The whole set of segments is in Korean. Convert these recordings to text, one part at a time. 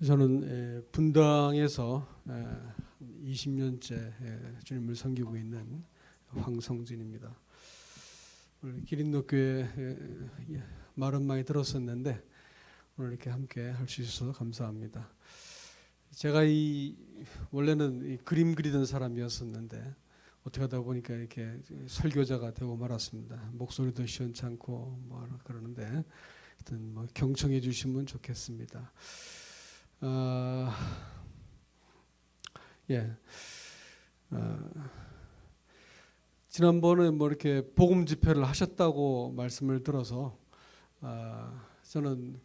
저는 분당에서 20년째 주님을 섬기고 있는 황성진입니다. 오늘 기린노교회 말은 많이 들었었는데 오늘 이렇게 함께 할 수 있어서 감사합니다. 제가 원래는 그림 그리던 사람이었었는데 어떻게 하다 보니까 이렇게 설교자가 되고 말았습니다. 목소리도 시원찮고 뭐 그러는데 하여튼 뭐 경청해 주시면 좋겠습니다. 지난번에 뭐 이렇게 복음 집회를 하셨다고 말씀을 들어서 저는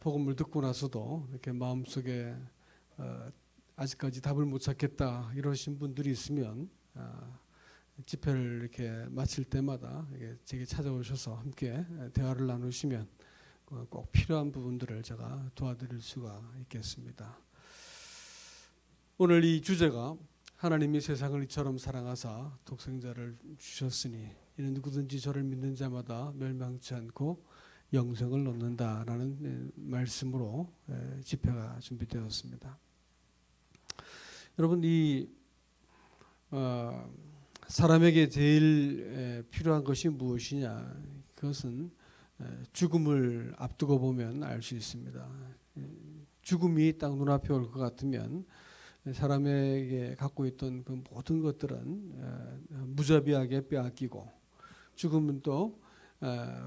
복음을 듣고 나서도 이렇게 마음속에 아직까지 답을 못 찾겠다 이러신 분들이 있으면 집회를 이렇게 마칠 때마다 제게 찾아오셔서 함께 대화를 나누시면 꼭 필요한 부분들을 제가 도와드릴 수가 있겠습니다. 오늘 이 주제가 하나님이 세상을 이처럼 사랑하사 독생자를 주셨으니 이는 누구든지 저를 믿는 자마다 멸망치 않고 영생을 얻는다라는 말씀으로 집회가 준비되었습니다. 여러분, 이 사람에게 제일 필요한 것이 무엇이냐? 그것은 죽음을 앞두고 보면 알 수 있습니다. 죽음이 딱 눈앞에 올 것 같으면 사람에게 갖고 있던 그 모든 것들은 무자비하게 빼앗기고, 죽음은 또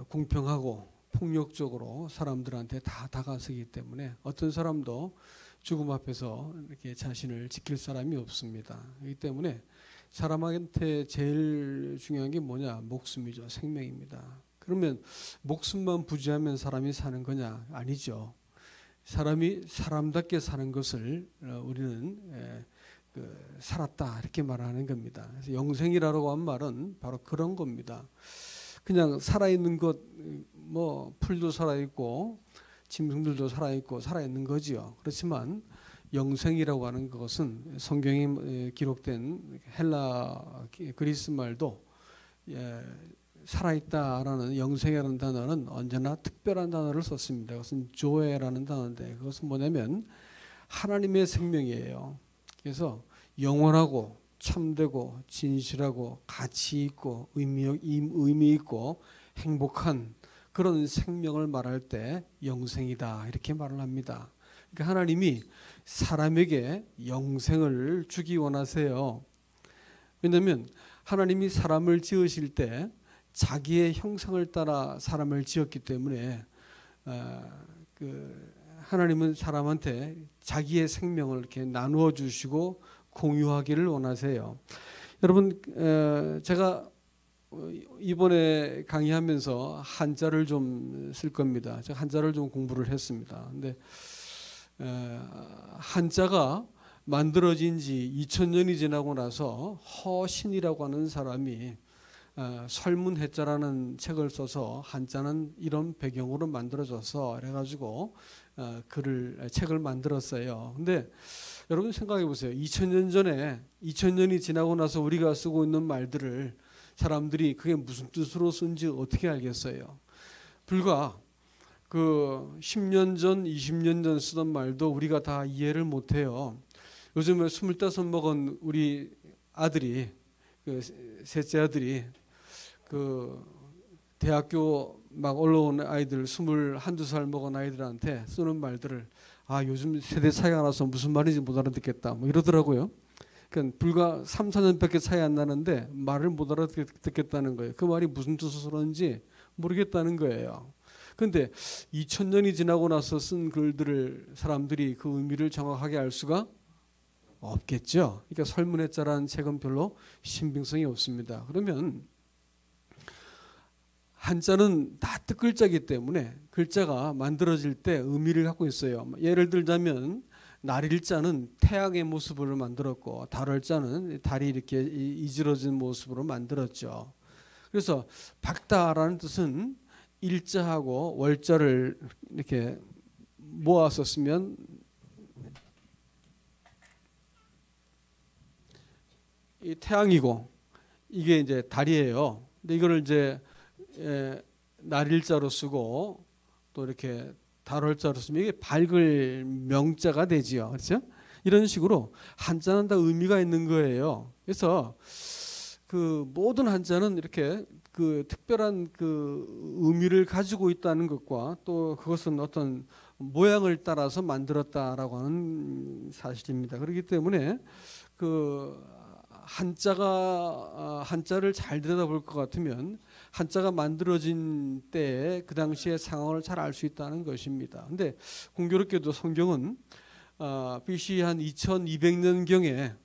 공평하고 폭력적으로 사람들한테 다 다가서기 때문에 어떤 사람도 죽음 앞에서 이렇게 자신을 지킬 사람이 없습니다. 그렇기 때문에 사람한테 제일 중요한 게 뭐냐? 목숨이죠. 생명입니다. 그러면 목숨만 부지하면 사람이 사는 거냐? 아니죠. 사람이 사람답게 사는 것을 우리는 살았다 이렇게 말하는 겁니다. 그래서 영생이라고 한 말은 바로 그런 겁니다. 그냥 살아있는 것, 뭐 풀도 살아있고 짐승들도 살아있는 거지요. 그렇지만 영생이라고 하는 것은 성경에 기록된 헬라 그리스 말도 살아있다라는 영생이라는 단어는 언제나 특별한 단어를 썼습니다. 그것은 조에라는 단어인데 그것은 뭐냐면 하나님의 생명이에요. 그래서 영원하고 참되고 진실하고 가치 있고 의미 있고 행복한 그런 생명을 말할 때 영생이다 이렇게 말을 합니다. 그러니까 하나님이 사람에게 영생을 주기 원하세요. 왜냐하면 하나님이 사람을 지으실 때 자기의 형상을 따라 사람을 지었기 때문에 하나님은 사람한테 자기의 생명을 이렇게 나누어 주시고 공유하기를 원하세요. 여러분, 제가 이번에 강의하면서 한자를 좀 쓸 겁니다. 제가 한자를 좀 공부를 했습니다. 근데 한자가 만들어진 지 2000년이 지나고 나서 허신이라고 하는 사람이 설문해자라는 책을 써서 한자는 이런 배경으로 만들어져서 그래가지고 책을 만들었어요. 근데 여러분 생각해 보세요. 2000년이 지나고 나서 우리가 쓰고 있는 말들을 사람들이 그게 무슨 뜻으로 쓴지 어떻게 알겠어요? 불과 10년 전, 20년 전 쓰던 말도 우리가 다 이해를 못해요. 요즘에 25 먹은 우리 아들이, 셋째 아들이 대학교 막 올라온 아이들 21~22살 먹은 아이들한테 쓰는 말들을 요즘 세대 차이가 나서 무슨 말인지 못 알아듣겠다 뭐 이러더라고요. 그러니까 불과 3~4년밖에 차이 안 나는데 말을 못 알아듣겠다는 거예요. 그 말이 무슨 뜻으로 그런지 모르겠다는 거예요. 그런데 2000년이 지나고 나서 쓴 글들을 사람들이 그 의미를 정확하게 알 수가 없겠죠. 그러니까 설문해자라는 책은 별로 신빙성이 없습니다. 그러면 한자는 다 뜻글자이기 때문에 글자가 만들어질 때 의미를 갖고 있어요. 예를 들자면 날일자는 태양의 모습으로 만들었고 달월자는 달이 이렇게 이질어진 모습으로 만들었죠. 그래서 밝다라는 뜻은 일자하고 월자를 이렇게 모아서 쓰면 이 태양이고 이게 이제 달이에요. 근데 이거를 이제 날일자로 쓰고 또 이렇게 다룰자로 쓰면 이게 밝을 명자가 되지요. 그렇죠? 이런 식으로 한자는 다 의미가 있는 거예요. 그래서 그 모든 한자는 이렇게 그 특별한 그 의미를 가지고 있다는 것과 또 그것은 어떤 모양을 따라서 만들었다라고 하는 사실입니다. 그렇기 때문에 그 한자를 잘 들여다볼 것 같으면 한자가 만들어진 때에 그 당시의 상황을 잘 알 수 있다는 것입니다. 근데 공교롭게도 성경은 BC 한 2200년경에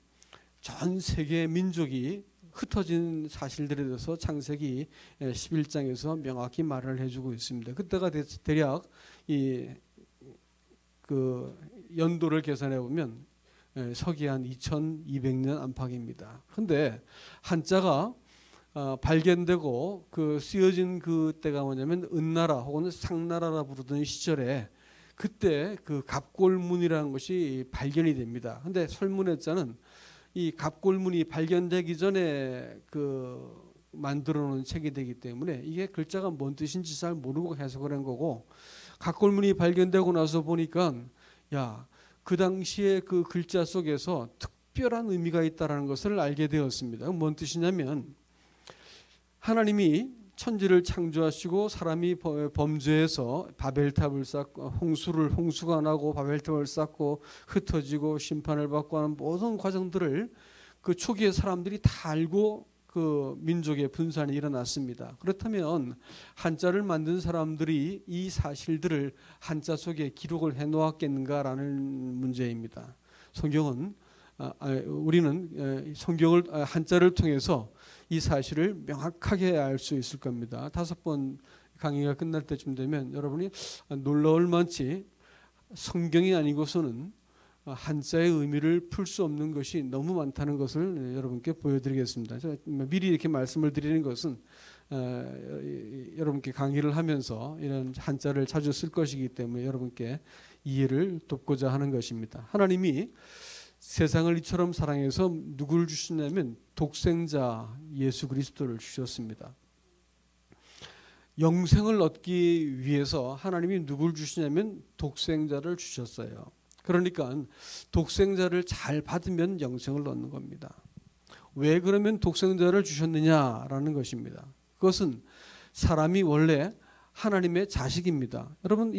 전 세계 민족이 흩어진 사실들에 대해서 창세기 11장에서 명확히 말을 해주고 있습니다. 그때가 대략 그 연도를 계산해 보면 서기 한 2200년 안팎입니다. 그런데 한자가 발견되고 그 쓰여진 그때가 뭐냐면 은나라 혹은 상나라라 부르던 시절에 그때 그 갑골문이라는 것이 발견이 됩니다. 그런데 설문해자는 이 갑골문이 발견되기 전에 그 만들어 놓은 책이 되기 때문에 이게 글자가 뭔 뜻인지 잘 모르고 해석을 한 거고, 갑골문이 발견되고 나서 보니까 야, 그 당시에 그 글자 속에서 특별한 의미가 있다는 것을 알게 되었습니다. 뭔 뜻이냐면 하나님이 천지를 창조하시고 사람이 범죄해서 바벨탑을 쌓고 홍수가 나고 바벨탑을 쌓고 흩어지고 심판을 받고 하는 모든 과정들을 그 초기의 사람들이 다 알고 그 민족의 분산이 일어났습니다. 그렇다면 한자를 만든 사람들이 이 사실들을 한자 속에 기록을 해놓았겠는가라는 문제입니다. 우리는 성경을 한자를 통해서 이 사실을 명확하게 알 수 있을 겁니다. 5번 강의가 끝날 때쯤 되면 여러분이 놀라울 만치 성경이 아니고서는 한자의 의미를 풀 수 없는 것이 너무 많다는 것을 여러분께 보여드리겠습니다. 제가 미리 이렇게 말씀을 드리는 것은 여러분께 강의를 하면서 이런 한자를 자주 쓸 것이기 때문에 여러분께 이해를 돕고자 하는 것입니다. 하나님이 세상을 이처럼 사랑해서 누구를 주시냐면 독생자 예수 그리스도를 주셨습니다. 영생을 얻기 위해서 하나님이 누구를 주시냐면 독생자를 주셨어요. 그러니까 독생자를 잘 받으면 영생을 얻는 겁니다. 왜 그러면 독생자를 주셨느냐라는 것입니다. 그것은 사람이 원래 하나님의 자식입니다. 여러분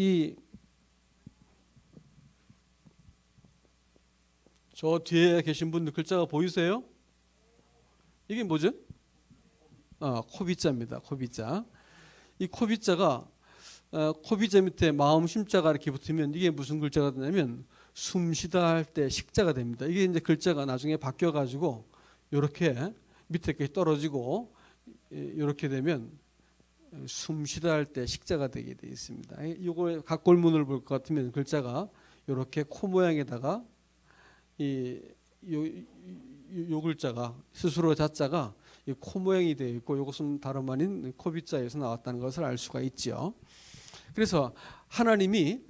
저 뒤에 계신 분들 글자가 보이세요? 이게 뭐죠? 코비자입니다. 코비자. 이 코비자가 코비자 밑에 마음 심자가 이렇게 붙으면 이게 무슨 글자가 되냐면 숨쉬다 할 때 식자가 됩니다. 이게 이제 글자가 나중에 바뀌어 가지고 이렇게 밑에 이렇게 떨어지고 이렇게 되면 숨쉬다 할 때 식자가 되게 되어 있습니다. 이거 갑골문을 볼 것 같으면 글자가 이렇게 코 모양에다가 요 글자가 스스로 자자가 코 모양이 되어 있고 이것은 다름 아닌 코비자에서 나왔다는 것을 알 수가 있죠. 그래서 하나님이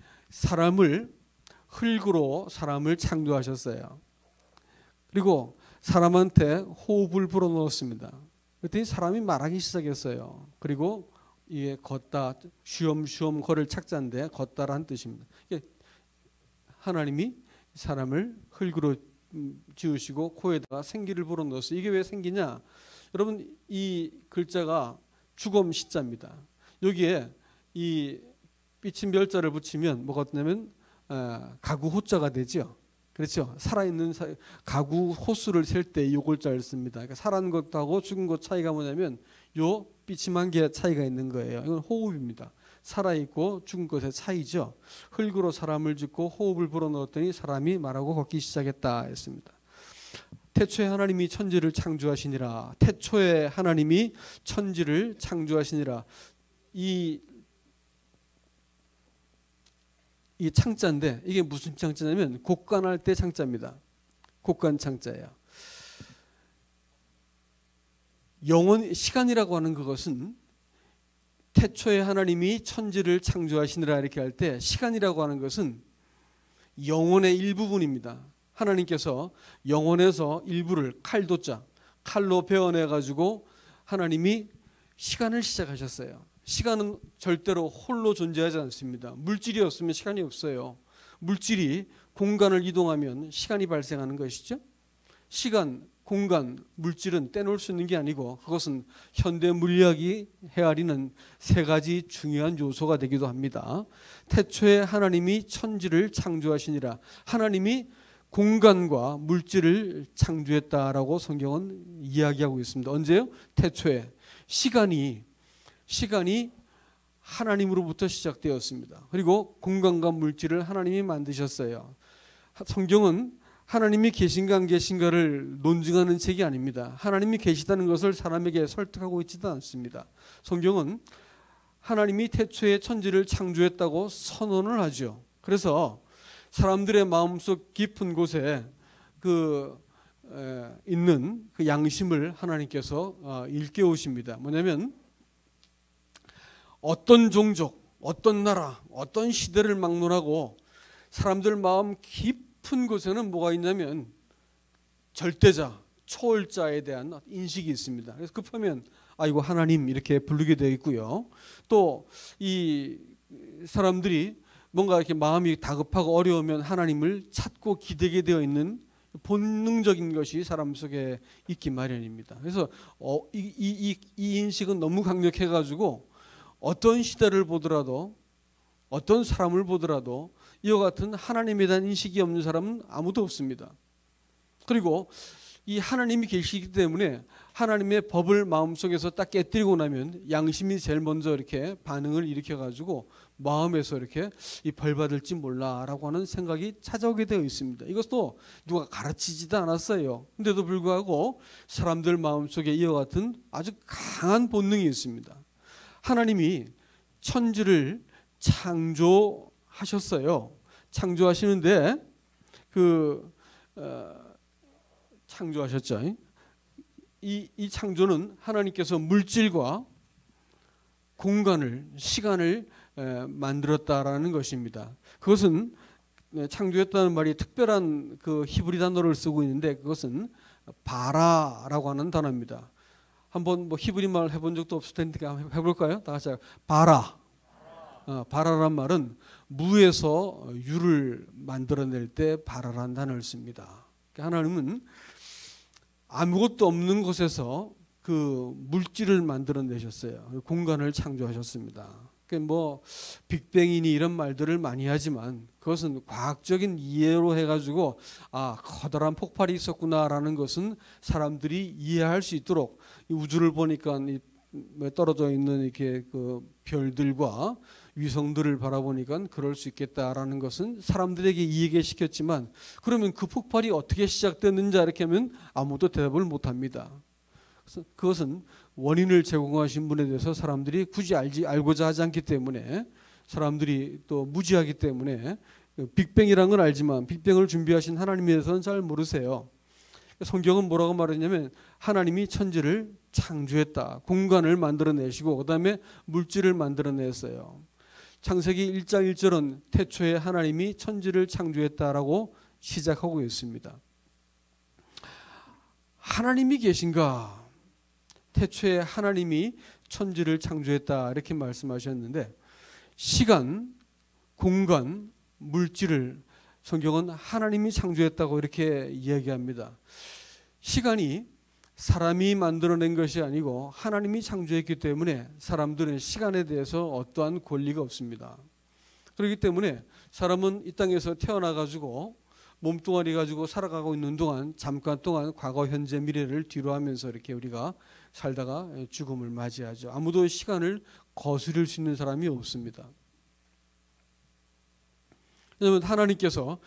흙으로 사람을 창조하셨어요. 그리고 사람한테 호흡을 불어넣었습니다. 그랬더니 사람이 말하기 시작했어요. 그리고 이게 걷다, 쉬엄쉬엄 걸을 착자인데 걷다라는 뜻입니다. 하나님이 사람을 흙으로 지으시고 코에다가 생기를 불어넣었어요. 이게 왜 생기냐? 여러분 이 글자가 주검 시자입니다. 여기에 이 삐친 별자를 붙이면 뭐가 되냐면 가구 호자가 되죠. 그렇죠. 살아있는 가구 호수를 셀 때 이 글자를 씁니다. 그러니까 살아있는 것하고 죽은 것 차이가 뭐냐면 요 삐침한 게 차이가 있는 거예요. 이건 호흡입니다. 살아있고 죽은 것의 차이죠. 흙으로 사람을 짓고 호흡을 불어넣었더니 사람이 말하고 걷기 시작했다 했습니다. 태초에 하나님이 천지를 창조하시니라. 태초에 하나님이 천지를 창조하시니라. 이 창자인데 이게 무슨 창자냐면 곡간할 때 창자입니다. 곡간 창자예요. 시간이라고 하는 그것은 태초에 하나님이 천지를 창조하시니라 이렇게 할 때 시간이라고 하는 것은 영혼의 일부분입니다. 하나님께서 영혼에서 일부를 칼로 베어내 가지고 하나님이 시간을 시작하셨어요. 시간은 절대로 홀로 존재하지 않습니다. 물질이 없으면 시간이 없어요. 물질이 공간을 이동하면 시간이 발생하는 것이죠. 시간, 공간, 물질은 떼놓을 수 있는 게 아니고 그것은 현대 물리학이 헤아리는 세 가지 중요한 요소가 되기도 합니다. 태초에 하나님이 천지를 창조하시니라. 하나님이 공간과 물질을 창조했다라고 성경은 이야기하고 있습니다. 언제요? 태초에. 시간이 하나님으로부터 시작되었습니다. 그리고 공간과 물질을 하나님이 만드셨어요. 성경은 하나님이 계신가 안 계신가를 논증하는 책이 아닙니다. 하나님이 계시다는 것을 사람에게 설득하고 있지도 않습니다. 성경은 하나님이 태초에 천지를 창조했다고 선언을 하죠. 그래서 사람들의 마음속 깊은 곳에 있는 그 양심을 하나님께서 일깨우십니다. 뭐냐면 어떤 종족, 어떤 나라, 어떤 시대를 막론하고 사람들 마음 깊은 곳에는 뭐가 있냐면 절대자, 초월자에 대한 인식이 있습니다. 그래서 급하면 이거 하나님 이렇게 부르게 되어 있고요. 또 이 사람들이 뭔가 이렇게 마음이 다급하고 어려우면 하나님을 찾고 기대게 되어 있는 본능적인 것이 사람 속에 있기 마련입니다. 그래서 이 인식은 너무 강력해가지고 어떤 시대를 보더라도 어떤 사람을 보더라도 이와 같은 하나님에 대한 인식이 없는 사람은 아무도 없습니다. 그리고 이 하나님이 계시기 때문에 하나님의 법을 마음속에서 딱 깨뜨리고 나면 양심이 제일 먼저 이렇게 반응을 일으켜가지고 마음에서 이렇게 이 벌 받을지 몰라라고 하는 생각이 찾아오게 되어 있습니다. 이것도 누가 가르치지도 않았어요. 근데도 불구하고 사람들 마음속에 이와 같은 아주 강한 본능이 있습니다. 하나님이 천지를 창조하셨어요. 창조하시는데 창조하셨죠. 이 창조는 하나님께서 물질과 공간을, 시간을 만들었다라는 것입니다. 그것은 창조했다는 말이 특별한 그 히브리 단어를 쓰고 있는데 그것은 바라라고 하는 단어입니다. 한번 뭐 히브리 말 해본 적도 없을 텐데 한번 해볼까요? 다 같이 바라. 바라란 말은 무에서 유를 만들어낼 때 바라란 단어를 씁니다. 하나님은 아무것도 없는 곳에서 그 물질을 만들어내셨어요. 공간을 창조하셨습니다. 뭐 빅뱅이니 이런 말들을 많이 하지만 그것은 과학적인 이해로 해가지고 커다란 폭발이 있었구나라는 것은 사람들이 이해할 수 있도록 이 우주를 보니까 떨어져 있는 이렇게 그 별들과 위성들을 바라보니까 그럴 수 있겠다라는 것은 사람들에게 이해게 시켰지만 그러면 그 폭발이 어떻게 시작됐는지 이렇게 하면 아무도 대답을 못합니다. 그래서 그것은 원인을 제공하신 분에 대해서 사람들이 굳이 알고자 하지 않기 때문에 사람들이 또 무지하기 때문에 빅뱅이라는 건 알지만 빅뱅을 준비하신 하나님에 대해서는 잘 모르세요. 성경은 뭐라고 말했냐면 하나님이 천지를 창조했다. 공간을 만들어내시고 그다음에 물질을 만들어냈어요. 창세기 1장 1절은 태초에 하나님이 천지를 창조했다라고 시작하고 있습니다. 하나님이 계신가? 태초에 하나님이 천지를 창조했다 이렇게 말씀하셨는데 시간, 공간, 물질을 성경은 하나님이 창조했다고 이렇게 이야기합니다. 시간이 사람이 만들어낸 것이 아니고 하나님이 창조했기 때문에 사람들은 시간에 대해서 어떠한 권리가 없습니다. 그렇기 때문에 사람은 이 땅에서 태어나가지고 몸뚱아리 가지고 살아가고 있는 동안 잠깐 동안 과거, 현재, 미래를 뒤로 하면서 이렇게 우리가 살다가 죽음을 맞이하죠. 아무도 시간을 거스릴 수 있는 사람이 없습니다. 왜냐하면 하나님께서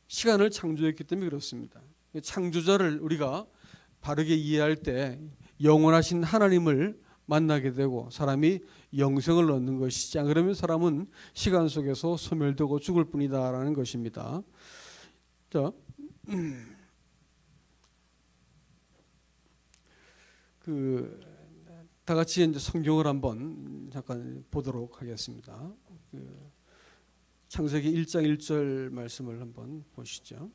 시간을 창조했기 때문에 그렇습니다. 창조자를 우리가 바르게 이해할 때 영원하신 하나님을 만나게 되고 사람이 영생을 얻는 것이지 안 그러면 사람은 시간 속에서 소멸되고 죽을 뿐이다라는 것입니다. 자, 다 같이 이제 성경을 한번 잠깐 보도록 하겠습니다. 창세기 1장 1절 말씀을 한번 보시죠.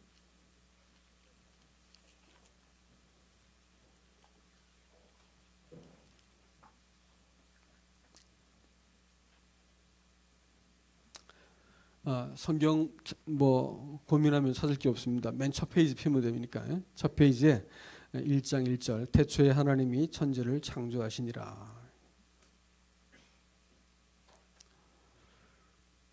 성경 뭐 고민하면 찾을 게 없습니다. 맨 첫 페이지 펴면 되니까. 첫 페이지에 1장 1절 태초에 하나님이 천지를 창조하시니라.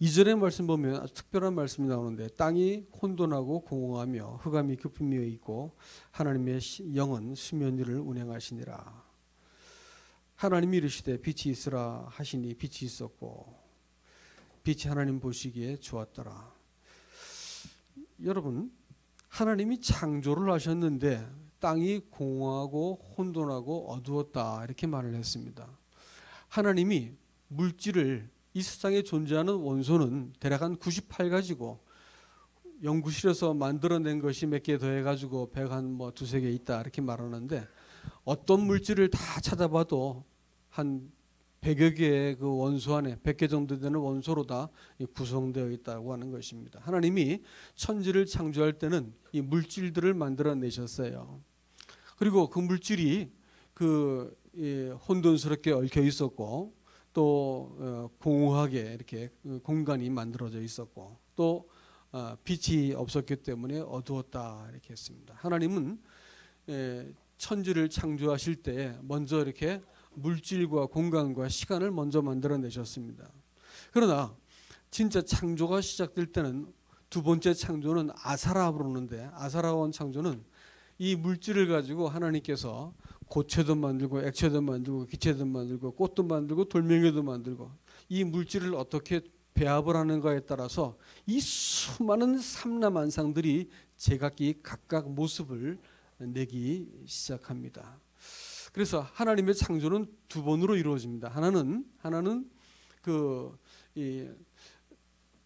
2절의 말씀 보면 아주 특별한 말씀이 나오는데 땅이 혼돈하고 공허하며 흑암이 깊음이 있고 하나님의 영은 수면 위를 운행하시니라. 하나님이 이르시되 빛이 있으라 하시니 빛이 있었고 빛이 하나님 보시기에 좋았더라. 여러분, 하나님이 창조를 하셨는데 땅이 공허하고 혼돈하고 어두웠다 이렇게 말을 했습니다. 하나님이 물질을 이 세상에 존재하는 원소는 대략 한 98가지고 연구실에서 만들어낸 것이 몇 개 더해가지고 100한 두세 개 있다 이렇게 말하는데 어떤 물질을 다 찾아봐도 한 100여 개의 그 원소 안에 100개 정도 되는 원소로 다 구성되어 있다고 하는 것입니다. 하나님이 천지를 창조할 때는 이 물질들을 만들어내셨어요. 그리고 그 물질이 혼돈스럽게 얽혀 있었고 또 공허하게 이렇게 공간이 만들어져 있었고 또 빛이 없었기 때문에 어두웠다 이렇게 했습니다. 하나님은 천지를 창조하실 때 먼저 이렇게 물질과 공간과 시간을 먼저 만들어내셨습니다. 그러나 진짜 창조가 시작될 때는 두 번째 창조는 아사라 부르는데 아사라원 창조는 이 물질을 가지고 하나님께서 고체도 만들고 액체도 만들고 기체도 만들고 꽃도 만들고 돌멩이도 만들고 이 물질을 어떻게 배합을 하는가에 따라서 이 수많은 삼라만상들이 제각기 각각 모습을 내기 시작합니다. 그래서 하나님의 창조는 두 번으로 이루어집니다. 하나는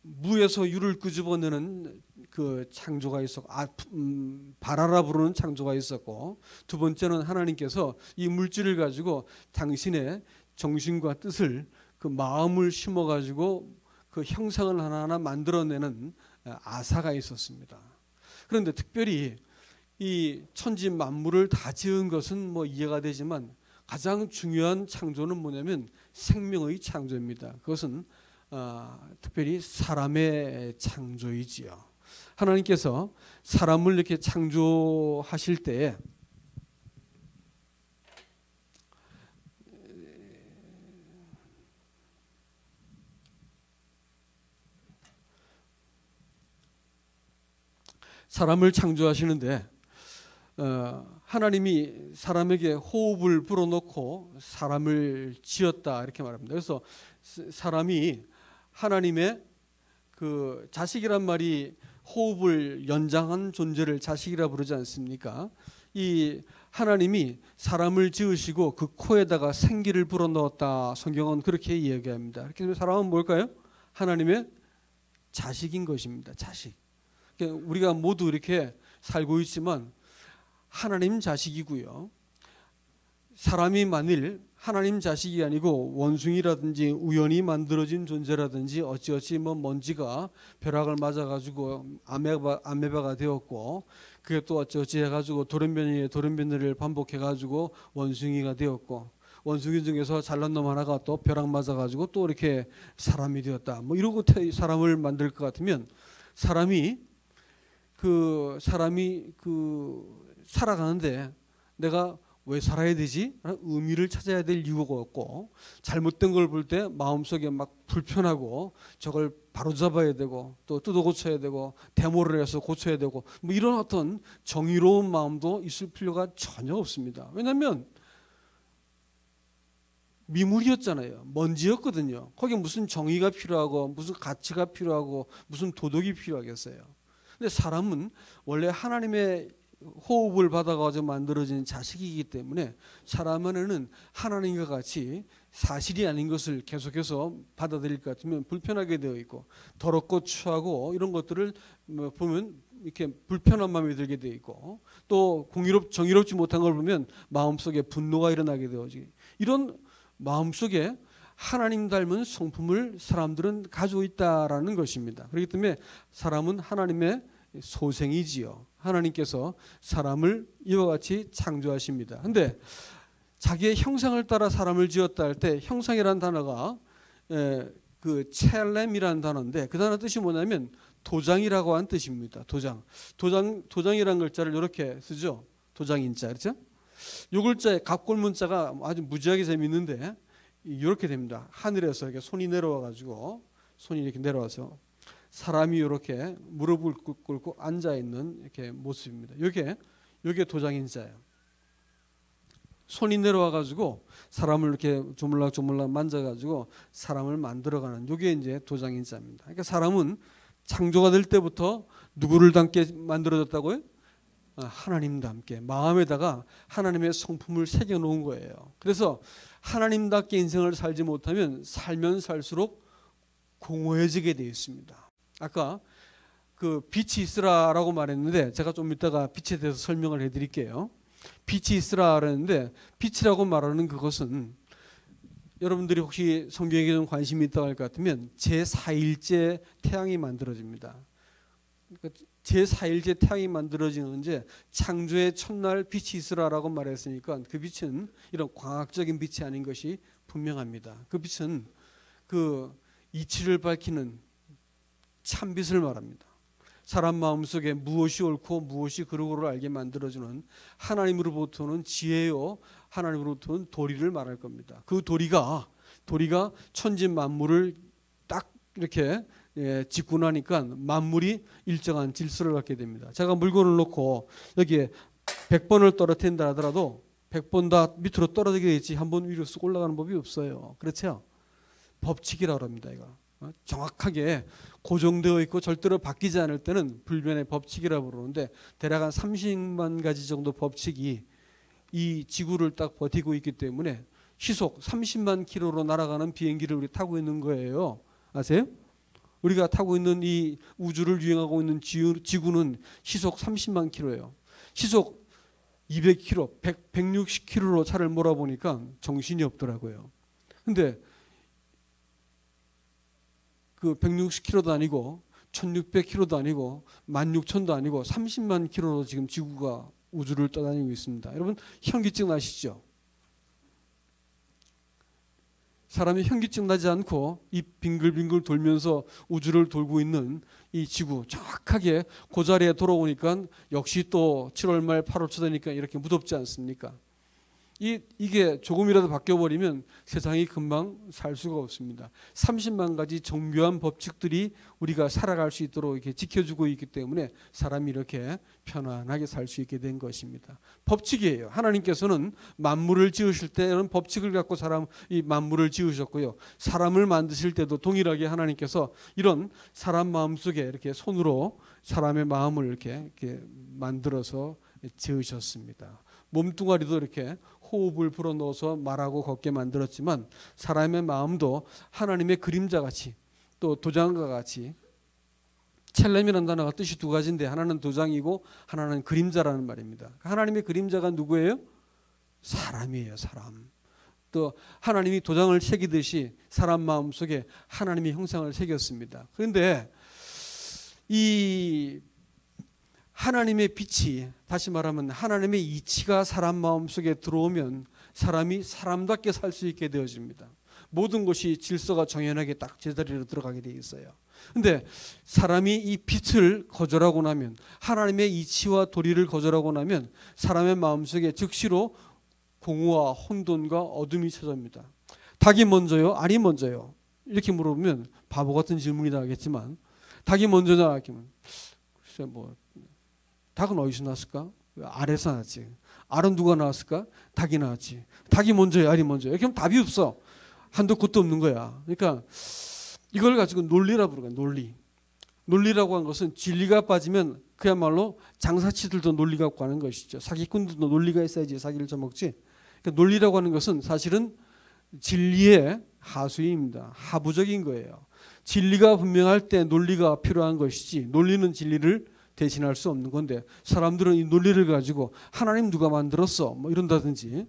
무에서 유를 끄집어내는 그 창조가 있었고 바라라 부르는 창조가 있었고 두 번째는 하나님께서 이 물질을 가지고 당신의 정신과 뜻을 그 마음을 심어 가지고 그 형상을 하나하나 만들어내는 아사가 있었습니다. 그런데 특별히 이 천지 만물을 다 지은 것은 이해가 되지만 가장 중요한 창조는 뭐냐면 생명의 창조입니다. 그것은 특별히 사람의 창조이지요. 하나님께서 사람을 이렇게 창조하실 때에 사람을 창조하시는데 하나님이 사람에게 호흡을 불어넣고 사람을 지었다 이렇게 말합니다. 그래서 사람이 하나님의 그 자식이란 말이 호흡을 연장한 존재를 자식이라 부르지 않습니까? 이 하나님이 사람을 지으시고 그 코에다가 생기를 불어넣었다. 성경은 그렇게 이야기합니다. 그렇게 사람은 뭘까요? 하나님의 자식인 것입니다. 자식. 우리가 모두 이렇게 살고 있지만 하나님 자식이고요. 사람이 만일 하나님 자식이 아니고 원숭이라든지 우연히 만들어진 존재라든지 어찌어찌 먼지가 벼락을 맞아가지고 아메바가 되었고 그게 또 어찌어찌 해가지고 돌연변이를 반복해가지고 원숭이가 되었고 원숭이 중에서 잘난 놈 하나가 또 벼락 맞아가지고 또 이렇게 사람이 되었다. 이러고 사람을 만들 것 같으면 사람이 살아가는데 내가 왜 살아야 되지? 의미를 찾아야 될 이유가 없고 잘못된 걸 볼 때 마음속에 막 불편하고 저걸 바로잡아야 되고 또 뜯어 고쳐야 되고 데모를 해서 고쳐야 되고 이런 어떤 정의로운 마음도 있을 필요가 전혀 없습니다. 왜냐하면 미물이었잖아요. 먼지였거든요. 거기에 무슨 정의가 필요하고 무슨 가치가 필요하고 무슨 도덕이 필요하겠어요. 근데 사람은 원래 하나님의 호흡을 받아가지고 만들어진 자식이기 때문에 사람 안에는 하나님과 같이 사실이 아닌 것을 계속해서 받아들일 것 같으면 불편하게 되어 있고 더럽고 추하고 이런 것들을 보면 이렇게 불편한 마음이 들게 되어 있고 또 정의롭지 못한 걸 보면 마음속에 분노가 일어나게 되어지 이런 마음속에 하나님 닮은 성품을 사람들은 가지고 있다라는 것입니다. 그렇기 때문에 사람은 하나님의 소생이지요. 하나님께서 사람을 이와 같이 창조하십니다. 그런데 자기의 형상을 따라 사람을 지었다 할 때 형상이라는 단어가 그 첼렘이라는 단어인데 그 단어 뜻이 뭐냐면 도장이라고 하는 뜻입니다. 도장이라는 글자를 이렇게 쓰죠. 도장인자, 그렇죠? 요 글자의 갑골문자가 아주 무지하게 재밌는데 이렇게 됩니다. 하늘에서 이렇게 손이 내려와 가지고 손이 이렇게 내려와서 사람이 이렇게 무릎을 꿇고 앉아 있는 이렇게 모습입니다. 이게 도장인자예요. 손이 내려와 가지고 사람을 이렇게 조물락조물락 만져 가지고 사람을 만들어가는 이게 이제 도장인자입니다. 그러니까 사람은 창조가 될 때부터 누구를 닮게 만들어졌다고요? 하나님 닮게 마음에다가 하나님의 성품을 새겨 놓은 거예요. 그래서 하나님답게 인생을 살지 못하면 살면 살수록 공허해지게 되어 있습니다. 아까 그 빛이 있으라라고 말했는데 제가 좀 이따가 빛에 대해서 설명을 해드릴게요. 빛이 있으라 그랬는데 빛이라고 말하는 그것은 여러분들이 혹시 성경에 좀 관심이 있다고 할 것 같으면 제4일째 태양이 만들어집니다. 그러니까 제4일째 태양이 만들어지는 언제 창조의 첫날 빛이 있으라라고 말했으니까 그 빛은 이런 광학적인 빛이 아닌 것이 분명합니다. 그 빛은 그 이치를 밝히는 참빛을 말합니다. 사람 마음속에 무엇이 옳고 무엇이 그르고를 알게 만들어주는 하나님으로부터는 지혜요 하나님으로부터는 도리를 말할 겁니다. 그 도리가 천지 만물을 딱 이렇게 짓고 나니까 만물이 일정한 질서를 갖게 됩니다. 제가 물건을 놓고 여기에 100번을 떨어뜨린다 하더라도 100번 다 밑으로 떨어지게 되지 한 번 위로 쑥 올라가는 법이 없어요. 그렇죠? 법칙이라고 합니다. 이거 정확하게 고정되어 있고 절대로 바뀌지 않을 때는 불변의 법칙이라고 부르는데 대략 한 30만 가지 정도 법칙이 이 지구를 딱 버티고 있기 때문에 시속 30만 킬로로 날아가는 비행기를 우리 타고 있는 거예요. 아세요? 우리가 타고 있는 이 우주를 유행하고 있는 지구는 시속 30만 킬로예요. 시속 200킬로, 160킬로로 차를 몰아보니까 정신이 없더라고요. 근데 그 160킬로도 아니고 1600킬로도 아니고 16,000도 아니고 30만 킬로로 지금 지구가 우주를 떠다니고 있습니다. 여러분 현기증 나시죠? 사람이 현기증 나지 않고 이 빙글빙글 돌면서 우주를 돌고 있는 이 지구 정확하게 그 자리에 돌아오니까 역시 또 7월 말 8월 초 되니까 이렇게 무덥지 않습니까? 이게 조금이라도 바뀌어버리면 세상이 금방 살 수가 없습니다. 30만 가지 정교한 법칙들이 우리가 살아갈 수 있도록 이렇게 지켜주고 있기 때문에 사람이 이렇게 편안하게 살 수 있게 된 것입니다. 법칙이에요. 하나님께서는 만물을 지으실 때는 법칙을 갖고 이 만물을 지으셨고요. 사람을 만드실 때도 동일하게 하나님께서 이런 사람 마음속에 이렇게 손으로 사람의 마음을 이렇게 만들어서 지으셨습니다. 몸뚱아리도 이렇게 호흡을 불어넣어서 말하고 걷게 만들었지만 사람의 마음도 하나님의 그림자같이 또 도장과 같이 첼렘이라는 단어가 뜻이 두 가지인데 하나는 도장이고 하나는 그림자라는 말입니다. 하나님의 그림자가 누구예요? 사람이에요. 사람. 또 하나님이 도장을 새기듯이 사람 마음속에 하나님의 형상을 새겼습니다. 그런데 이 하나님의 빛이 다시 말하면 하나님의 이치가 사람 마음속에 들어오면 사람이 사람답게 살 수 있게 되어집니다. 모든 것이 질서가 정연하게 딱 제자리로 들어가게 되어 있어요. 그런데 사람이 이 빛을 거절하고 나면 하나님의 이치와 도리를 거절하고 나면 사람의 마음속에 즉시로 공허와 혼돈과 어둠이 찾아옵니다. 닭이 먼저요? 알이 먼저요? 이렇게 물어보면 바보 같은 질문이 나겠지만 닭이 먼저냐? 이렇게 글쎄 닭은 어디서 났을까? 알에서 났지. 알은 누가 낳았을까? 닭이 낳았지. 닭이 먼저야, 알이 먼저야. 이렇게 하면 답이 없어. 한도 끝도 없는 거야. 그러니까 이걸 가지고 논리라 부르는 거야. 논리. 논리라고 하는 것은 진리가 빠지면 그야말로 장사치들도 논리 갖고 하는 것이죠. 사기꾼들도 논리가 있어야지 사기를 쳐먹지. 그러니까 논리라고 하는 것은 사실은 진리의 하수입니다. 하부적인 거예요. 진리가 분명할 때 논리가 필요한 것이지 논리는 진리를 대신할 수 없는 건데 사람들은 이 논리를 가지고 하나님 누가 만들었어? 이런다든지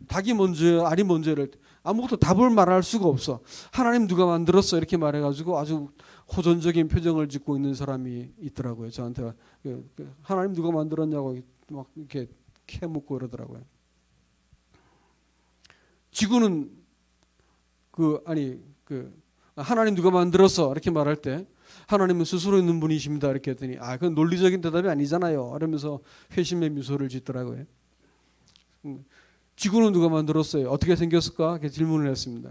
닭이 먼저요, 알이 먼저를 아무것도 답을 말할 수가 없어. 하나님 누가 만들었어? 이렇게 말해가지고 아주 호전적인 표정을 짓고 있는 사람이 있더라고요. 저한테 하나님 누가 만들었냐고 막 이렇게 캐묻고 그러더라고요. 지구는 하나님 누가 만들었어? 이렇게 말할 때 하나님은 스스로 있는 분이십니다. 이렇게 했더니 그건 논리적인 대답이 아니잖아요. 이러면서 회심의 미소를 짓더라고요. 지구는 누가 만들었어요? 어떻게 생겼을까? 이렇게 질문을 했습니다.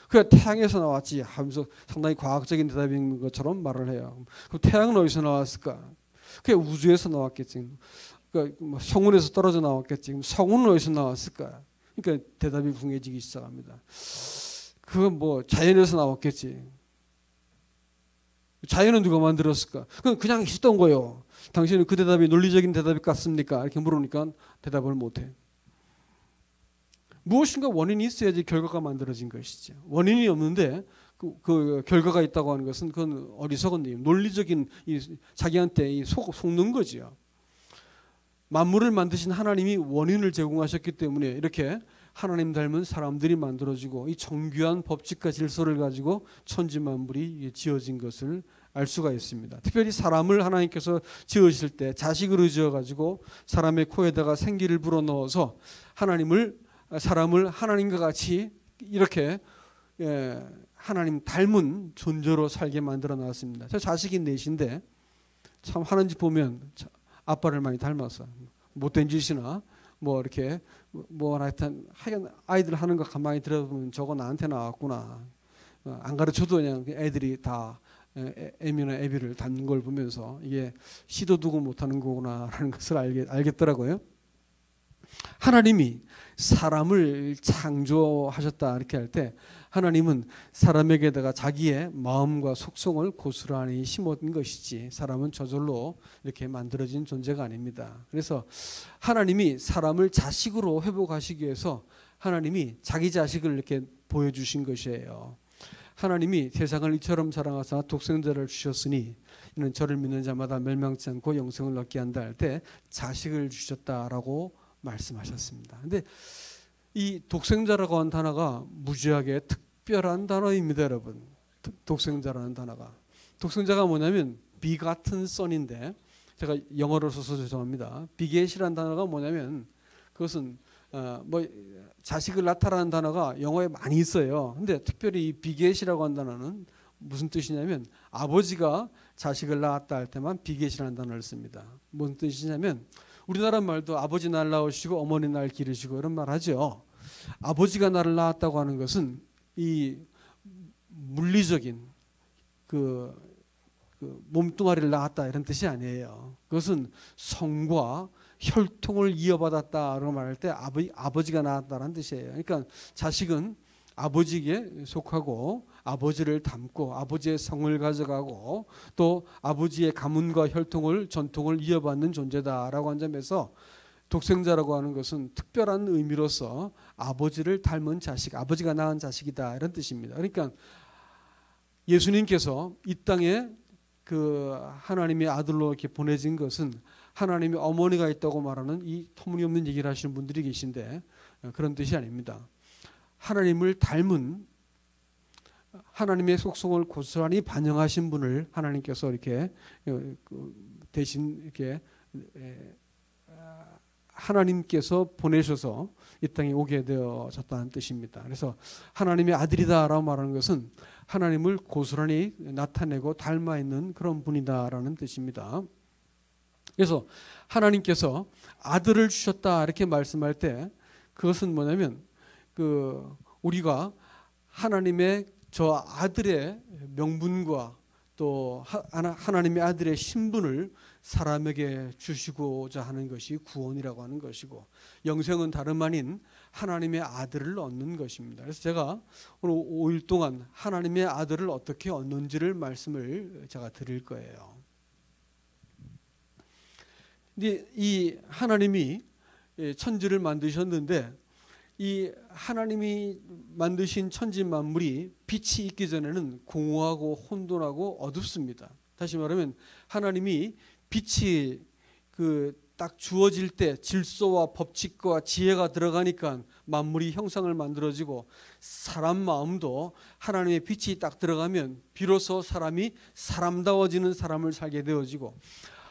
그래 태양에서 나왔지 하면서 상당히 과학적인 대답인 것처럼 말을 해요. 그럼 태양은 어디서 나왔을까? 그게 우주에서 나왔겠지. 그러니까 뭐 성운에서 떨어져 나왔겠지. 성운은 어디서 나왔을까? 그러니까 대답이 궁해지기 시작합니다. 그건 뭐 자연에서 나왔겠지. 자연은 누가 만들었을까? 그건 그냥 있었던 거예요. 당신은 그 대답이 논리적인 대답이 같습니까? 이렇게 물으니까 대답을 못해. 무엇인가 원인이 있어야지 결과가 만들어진 것이죠. 원인이 없는데 그 결과가 있다고 하는 것은 그건 어리석은 일, 논리적인 자기한테 속는 거지요. 만물을 만드신 하나님이 원인을 제공하셨기 때문에 이렇게 하나님 닮은 사람들이 만들어지고 이 정교한 법칙과 질서를 가지고 천지만물이 지어진 것을 알 수가 있습니다. 특별히 사람을 하나님께서 지으실 때 자식으로 지어가지고 사람의 코에다가 생기를 불어넣어서 사람을 하나님과 같이 이렇게 하나님 닮은 존재로 살게 만들어 놨습니다. 저 자식이 넷인데 참 하는 짓 보면 아빠를 많이 닮았어. 못된 짓이나 뭐 이렇게 뭐 하여튼 아이들 하는 거 가만히 들어보면 저거 나한테 나왔구나. 안 가르쳐도 그냥 애들이 다 애미나 애비를 닮는 걸 보면서 이게 시도 두고 못하는 거구나라는 것을 알겠더라고요. 하나님이 사람을 창조하셨다 이렇게 할 때 하나님은 사람에게다가 자기의 마음과 속성을 고스란히 심어둔 것이지 사람은 저절로 이렇게 만들어진 존재가 아닙니다. 그래서 하나님이 사람을 자식으로 회복하시기 위해서 하나님이 자기 자식을 이렇게 보여주신 것이에요. 하나님이 세상을 이처럼 사랑하사 독생자를 주셨으니 이는 저를 믿는 자마다 멸망치 않고 영생을 얻게 한다 할 때 자식을 주셨다라고 말씀하셨습니다. 근데 이 독생자라고 하는 단어가 무지하게 특별한 단어입니다, 여러분. 독생자라는 단어가. 독생자가 뭐냐면 begotten son인데 제가 영어로 써서 죄송합니다. beget이라는 단어가 뭐냐면 그것은 뭐 자식을 낳다라는 단어가 영어에 많이 있어요. 근데 특별히 이 beget이라고 하는 단어는 무슨 뜻이냐면 아버지가 자식을 낳았다 할 때만 beget이라는 단어를 씁니다. 무슨 뜻이냐면 우리나라 말도 아버지 날 낳으시고 어머니 날 기르시고 이런 말 하죠. 아버지가 나를 낳았다고 하는 것은 이 물리적인 그 몸뚱아리를 낳았다 이런 뜻이 아니에요. 그것은 성과 혈통을 이어받았다라고 말할 때 아버지가 낳았다는 뜻이에요. 그러니까 자식은 아버지에게 속하고 아버지를 닮고 아버지의 성을 가져가고 또 아버지의 가문과 혈통을 전통을 이어받는 존재다라고 한 점에서 독생자라고 하는 것은 특별한 의미로서 아버지를 닮은 자식, 아버지가 낳은 자식이다 이런 뜻입니다. 그러니까 예수님께서 이 땅에 그 하나님의 아들로 이렇게 보내진 것은 하나님의 어머니가 있다고 말하는 이 터무니없는 얘기를 하시는 분들이 계신데 그런 뜻이 아닙니다. 하나님을 닮은 하나님의 속성을 고스란히 반영하신 분을 하나님께서 이렇게 대신 이렇게 하나님께서 보내셔서 이 땅에 오게 되어졌다는 뜻입니다. 그래서 하나님의 아들이다라고 말하는 것은 하나님을 고스란히 나타내고 닮아 있는 그런 분이다라는 뜻입니다. 그래서 하나님께서 아들을 주셨다 이렇게 말씀할 때 그것은 뭐냐면 우리가 하나님의 저 아들의 명분과 또 하나님의 아들의 신분을 사람에게 주시고자 하는 것이 구원이라고 하는 것이고 영생은 다름 아닌 하나님의 아들을 얻는 것입니다. 그래서 제가 오늘 5일 동안 하나님의 아들을 어떻게 얻는지를 말씀을 제가 드릴 거예요. 근데 이 하나님이 천지를 만드셨는데 이 하나님이 만드신 천지 만물이 빛이 있기 전에는 공허하고 혼돈하고 어둡습니다. 다시 말하면 하나님이 빛이 딱 주어질 때 질서와 법칙과 지혜가 들어가니까 만물이 형상을 만들어지고 사람 마음도 하나님의 빛이 딱 들어가면 비로소 사람이 사람다워지는 사람을 살게 되어지고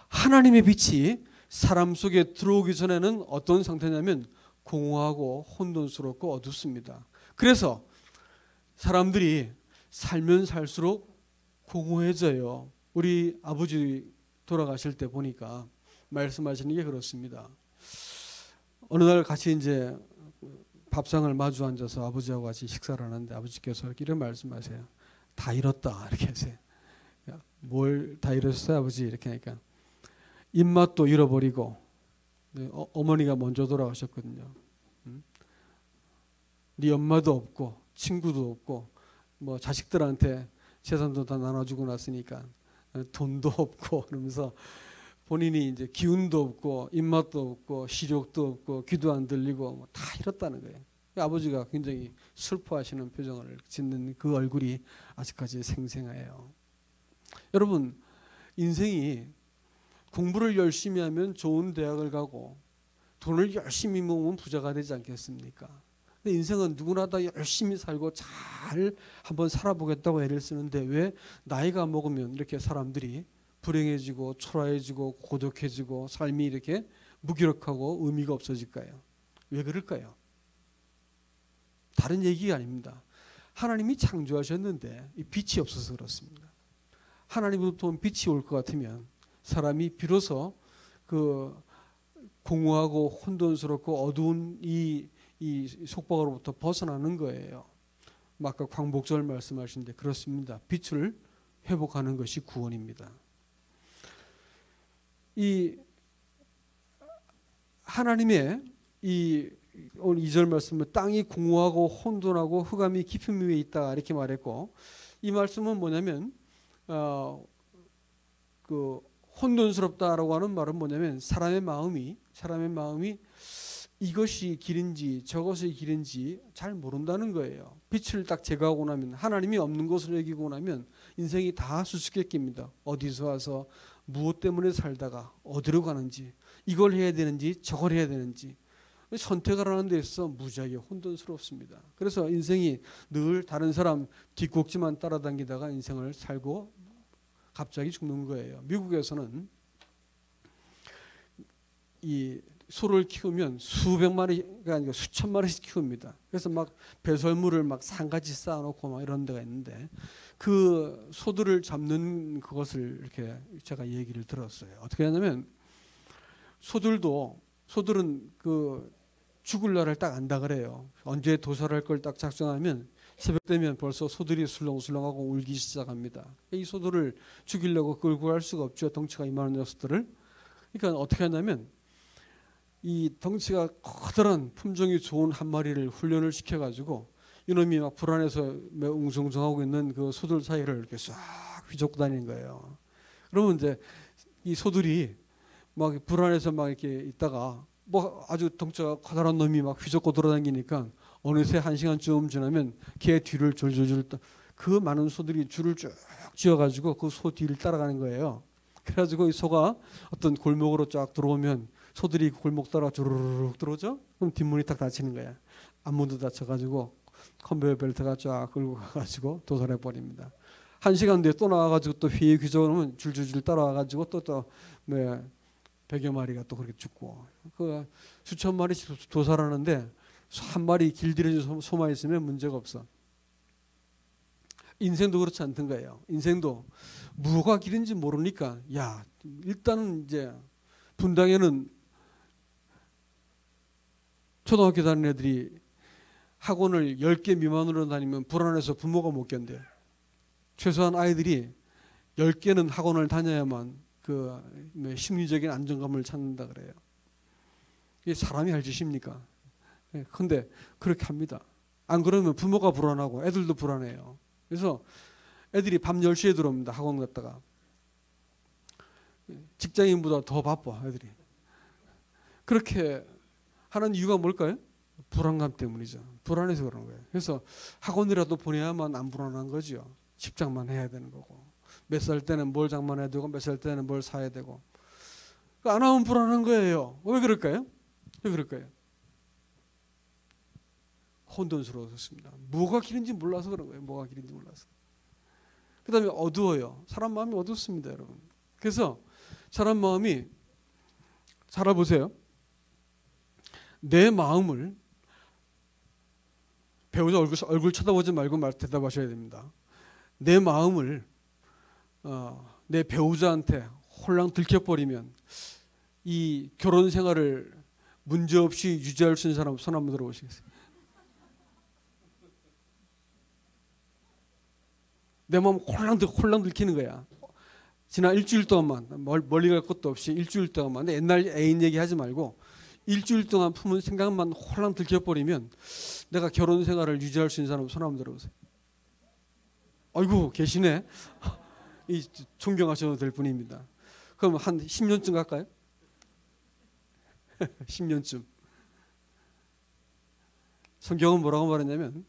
하나님의 빛이 사람 속에 들어오기 전에는 어떤 상태냐면 공허하고 혼돈스럽고 어둡습니다. 그래서 사람들이 살면 살수록 공허해져요. 우리 아버지 돌아가실 때 보니까 말씀하시는 게 그렇습니다. 어느 날 같이 이제 밥상을 마주 앉아서 아버지하고 같이 식사를 하는데 아버지께서 이런 말씀하세요. 다 잃었다 이렇게 하세요. 뭘 다 잃었어요 아버지 이렇게 하니까 입맛도 잃어버리고 어머니가 먼저 돌아가셨거든요. 네 엄마도 없고 친구도 없고 뭐 자식들한테 재산도 다 나눠주고 났으니까 돈도 없고 그러면서 본인이 이제 기운도 없고 입맛도 없고 시력도 없고 귀도 안 들리고 뭐 다 잃었다는 거예요. 아버지가 굉장히 슬퍼하시는 표정을 짓는 그 얼굴이 아직까지 생생해요. 여러분 인생이 공부를 열심히 하면 좋은 대학을 가고 돈을 열심히 모으면 부자가 되지 않겠습니까? 근데 인생은 누구나 다 열심히 살고 잘 한번 살아보겠다고 애를 쓰는데 왜 나이가 먹으면 이렇게 사람들이 불행해지고 초라해지고 고독해지고 삶이 이렇게 무기력하고 의미가 없어질까요? 왜 그럴까요? 다른 얘기가 아닙니다. 하나님이 창조하셨는데 이 빛이 없어서 그렇습니다. 하나님으로부터 온 빛이 올 것 같으면 사람이 비로소 그 공허하고 혼돈스럽고 어두운 이 속박으로부터 벗어나는 거예요. 아까 광복절 말씀하신데 그렇습니다. 빛을 회복하는 것이 구원입니다. 이 하나님의 오늘 2절 말씀은 땅이 공허하고 혼돈하고 흑암이 깊은 위에 있다 이렇게 말했고 이 말씀은 뭐냐면 그 혼돈스럽다라고 하는 말은 뭐냐면 사람의 마음이 이것이 길인지 저것이 길인지 잘 모른다는 거예요. 빛을 딱 제거하고 나면 하나님이 없는 것을 여기고 나면 인생이 다 수수께끼입니다. 어디서 와서 무엇 때문에 살다가 어디로 가는지 이걸 해야 되는지 저걸 해야 되는지 선택을 하는 데 있어서 무지하게 혼돈스럽습니다. 그래서 인생이 늘 다른 사람 뒷꼭지만 따라다니다가 인생을 살고 갑자기 죽는 거예요. 미국에서는 이 소를 키우면 수백 마리가 아니고 수천 마리씩 키웁니다. 그래서 막 배설물을 막 산같이 쌓아놓고 막 이런 데가 있는데 그 소들을 잡는 그것을 이렇게 제가 얘기를 들었어요. 어떻게 하냐면 소들은 그 죽을 날을 딱 안다 그래요. 언제 도살할 걸 딱 작정하면 새벽 되면 벌써 소들이 술렁술렁하고 울기 시작합니다. 이 소들을 죽이려고 끌고 갈 수가 없죠. 덩치가 이만한 녀석들을. 그러니까 어떻게 하냐면 이 덩치가 커다란 품종이 좋은 한 마리를 훈련을 시켜가지고 이놈이 막 불안해서 웅성웅성하고 있는 그 소들 사이를 이렇게 싹 휘젓고 다니는 거예요. 그러면 이제 이 소들이 막 불안해서 막 이렇게 있다가 뭐 아주 덩치가 커다란 놈이 막 휘젓고 돌아다니니까 어느새 1시간쯤 지나면 걔 뒤를 졸졸졸 그 많은 소들이 줄을 쭉 지어가지고 그 소 뒤를 따라가는 거예요. 그래가지고 이 소가 어떤 골목으로 쫙 들어오면 소들이 골목 따라 주르륵 들어오죠. 그럼 뒷문이 딱 닫히는 거야. 앞문도 닫혀가지고 컨베이어 벨트가 쫙 끌고 가가지고 도살해 버립니다. 1시간 뒤에 또 나와가지고 또 휘 귀족은 줄줄줄 따라와가지고 또 100여 마리가 또 그렇게 죽고 그 수천 마리씩 도살하는데 한 마리 길들여진 소만 있으면 문제가 없어. 인생도 그렇지 않던 거예요. 인생도 뭐가 길인지 모르니까 야 일단은 이제 분당에는 초등학교 다니는 애들이 학원을 10개 미만으로 다니면 불안해서 부모가 못 견뎌요. 최소한 아이들이 10개는 학원을 다녀야만 그 심리적인 안정감을 찾는다 그래요. 이게 사람이 할 짓입니까? 근데 그렇게 합니다. 안 그러면 부모가 불안하고 애들도 불안해요. 그래서 애들이 밤 10시에 들어옵니다. 학원 갔다가. 직장인보다 더 바빠 애들이. 그렇게 하는 이유가 뭘까요? 불안감 때문이죠. 불안해서 그런 거예요. 그래서 학원이라도 보내야만 안 불안한 거죠. 직장만 해야 되는 거고. 몇 살 때는 뭘 장만해야 되고 몇 살 때는 뭘 사야 되고. 안 하면 불안한 거예요. 왜 그럴까요? 왜 그럴까요? 혼돈스러웠습니다. 뭐가 길인지 몰라서 그런 거예요. 뭐가 길인지 몰라서. 그 다음에 어두워요. 사람 마음이 어둡습니다, 여러분. 그래서 사람 마음이 잘 알아보세요. 내 마음을 배우자 얼굴 쳐다보지 말고 대답하셔야 됩니다. 내 마음을 내 배우자한테 홀랑 들켜버리면 이 결혼 생활을 문제없이 유지할 수 있는 사람 손 한번 들어보시겠어요? 내 마음 홀랑 들키는 거야. 지난 일주일 동안만, 멀리 갈 것도 없이 일주일 동안만, 옛날 애인 얘기하지 말고 일주일 동안 품은 생각만 홀랑 들켜버리면 내가 결혼 생활을 유지할 수 있는 사람 손 한번 들어보세요. 아이고 계시네. 이 존경하셔도 될 분입니다. 그럼 한 10년쯤 갈까요? 10년쯤. 성경은 뭐라고 말했냐면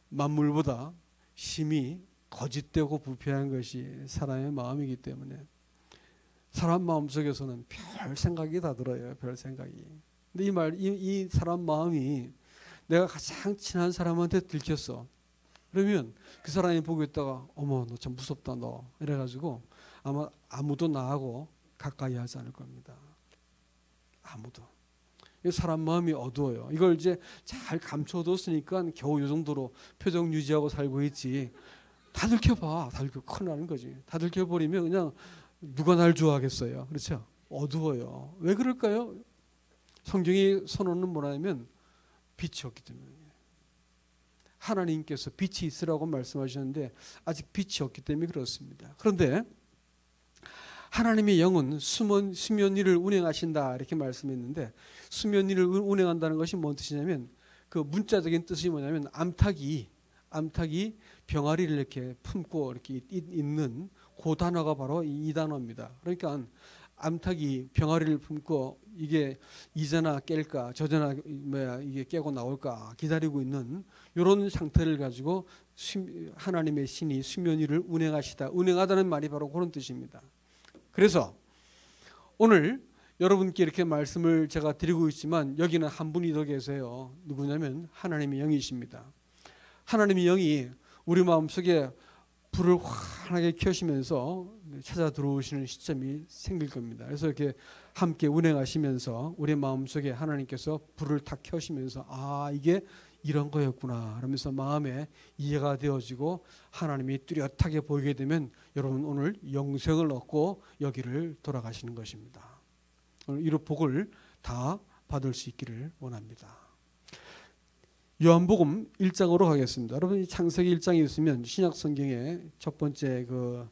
만물보다 심히 거짓되고 부패한 것이 사람의 마음이기 때문에 사람 마음속에서는 별 생각이 다 들어요. 별 생각이. 근데 이 사람 마음이 내가 가장 친한 사람한테 들켰어. 그러면 그 사람이 보고 있다가 어머 너 참 무섭다 너 이래가지고 아마 아무도 나하고 가까이 하지 않을 겁니다. 아무도. 사람 마음이 어두워요. 이걸 이제 잘 감춰뒀으니까 겨우 이 정도로 표정 유지하고 살고 있지. 다 들켜봐. 다 들켜. 큰일 나는 거지. 다 들켜버리면 그냥 누가 날 좋아하겠어요. 그렇죠? 어두워요. 왜 그럴까요? 성경이 선언은 뭐냐면 빛이 없기 때문에. 하나님께서 빛이 있으라고 말씀하셨는데 아직 빛이 없기 때문에 그렇습니다. 그런데 하나님의 영은 수면위를 운행하신다 이렇게 말씀했는데 수면위를 운행한다는 것이 뭔 뜻이냐면 그 문자적인 뜻이 뭐냐면 암탉이 병아리를 이렇게 품고 이렇게 있는 그 단어가 바로 이 단어입니다. 그러니까 암탉이 병아리를 품고 이게 이제나 깰까 저제나 이게 깨고 나올까 기다리고 있는 이런 상태를 가지고 하나님의 신이 수면위를 운행하다는 말이 바로 그런 뜻입니다. 그래서 오늘 여러분께 이렇게 말씀을 제가 드리고 있지만 여기는 한 분이 더 계세요. 누구냐면 하나님의 영이십니다. 하나님의 영이 우리 마음속에 불을 환하게 켜시면서 찾아 들어오시는 시점이 생길 겁니다. 그래서 이렇게 함께 운행하시면서 우리 마음속에 하나님께서 불을 탁 켜시면서 아 이게 이런 거였구나 그러면서 마음에 이해가 되어지고 하나님이 뚜렷하게 보이게 되면 여러분 오늘 영생을 얻고 여기를 돌아가시는 것입니다. 오늘 이 복을 다 받을 수 있기를 원합니다. 요한복음 1장으로 가겠습니다. 여러분 창세기 1장에 있으면 신약 성경의 첫 번째 그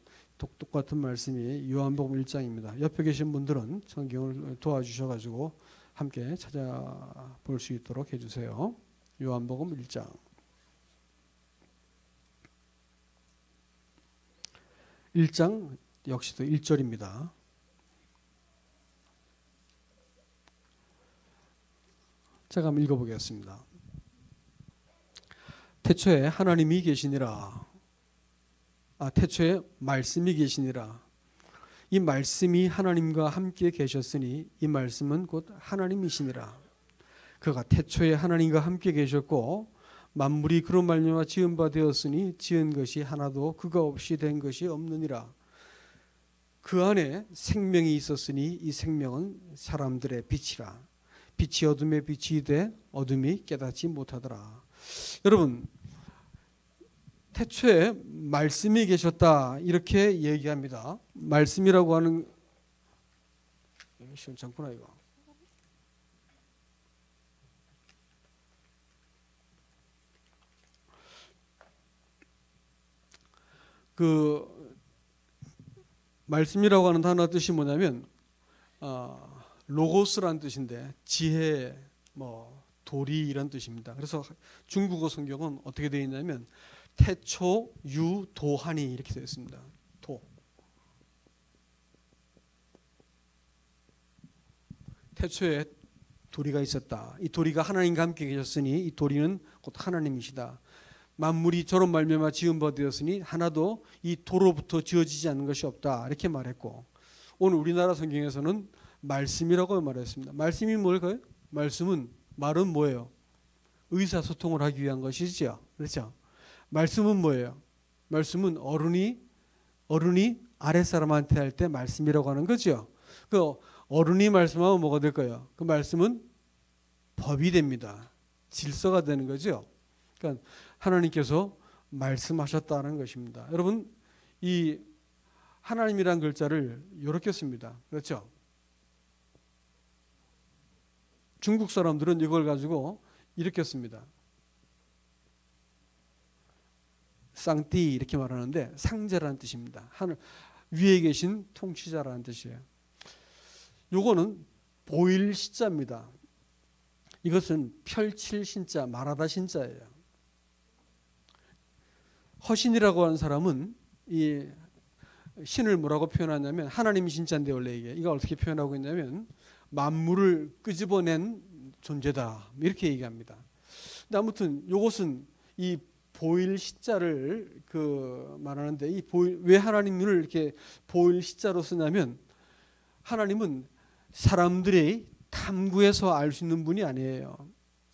똑같은 말씀이 요한복음 1장입니다. 옆에 계신 분들은 성경을 도와주셔가지고 함께 찾아볼 수 있도록 해주세요. 요한복음 1장 1장 역시도 1절입니다. 제가 한번 읽어보겠습니다. 태초에 하나님이 계시니라. 태초에 말씀이 계시니라. 이 말씀이 하나님과 함께 계셨으니 이 말씀은 곧 하나님이시니라. 그가 태초에 하나님과 함께 계셨고 만물이 그로 말미암아 지은 바 되었으니 지은 것이 하나도 그가 없이 된 것이 없느니라. 그 안에 생명이 있었으니 이 생명은 사람들의 빛이라. 빛이 어둠에 빛이 돼 어둠이 깨닫지 못하더라. 여러분 태초에 말씀이 계셨다 이렇게 얘기합니다. 말씀이라고 하는 시원찮구나 이거. 그 말씀이라고 하는 단어 뜻이 뭐냐면 로고스란 뜻인데 지혜 도리 이런 뜻입니다. 그래서 중국어 성경은 어떻게 되어 있냐면 태초 유도하니 이렇게 되어 있습니다. 도. 태초에 도리가 있었다. 이 도리가 하나님과 함께 계셨으니 이 도리는 곧 하나님이시다. 만물이 저로 말미암아 지은 바 되었으니 하나도 이 도로부터 지어지지 않는 것이 없다. 이렇게 말했고 오늘 우리나라 성경에서는 말씀이라고 말했습니다. 말씀이 뭘까요? 말은 뭐예요? 의사소통을 하기 위한 것이죠. 그렇죠? 말씀은 뭐예요? 말씀은 어른이 아랫사람한테 할 때 말씀이라고 하는 거죠. 그 어른이 말씀하면 뭐가 될까요? 그 말씀은 법이 됩니다. 질서가 되는 거죠. 그러니까 하나님께서 말씀하셨다는 것입니다. 여러분, 이 하나님이란 글자를 이렇게 씁니다. 그렇죠? 중국 사람들은 이걸 가지고 이렇게 씁니다. 쌍띠 이렇게 말하는데 상제라는 뜻입니다. 하늘 위에 계신 통치자라는 뜻이에요. 요거는 보일 시자입니다. 이것은 펼칠 신자, 말하다 신자예요. 허신이라고 하는 사람은 이 신을 뭐라고 표현하냐면 하나님 신자인데 원래 이거 어떻게 표현하고 있냐면 만물을 끄집어낸 존재다 이렇게 얘기합니다. 근데 아무튼 이것은 이 보일 시자를 말하는데 왜 하나님을 이렇게 보일 시자로 쓰냐면 하나님은 사람들의 탐구해서 알 수 있는 분이 아니에요.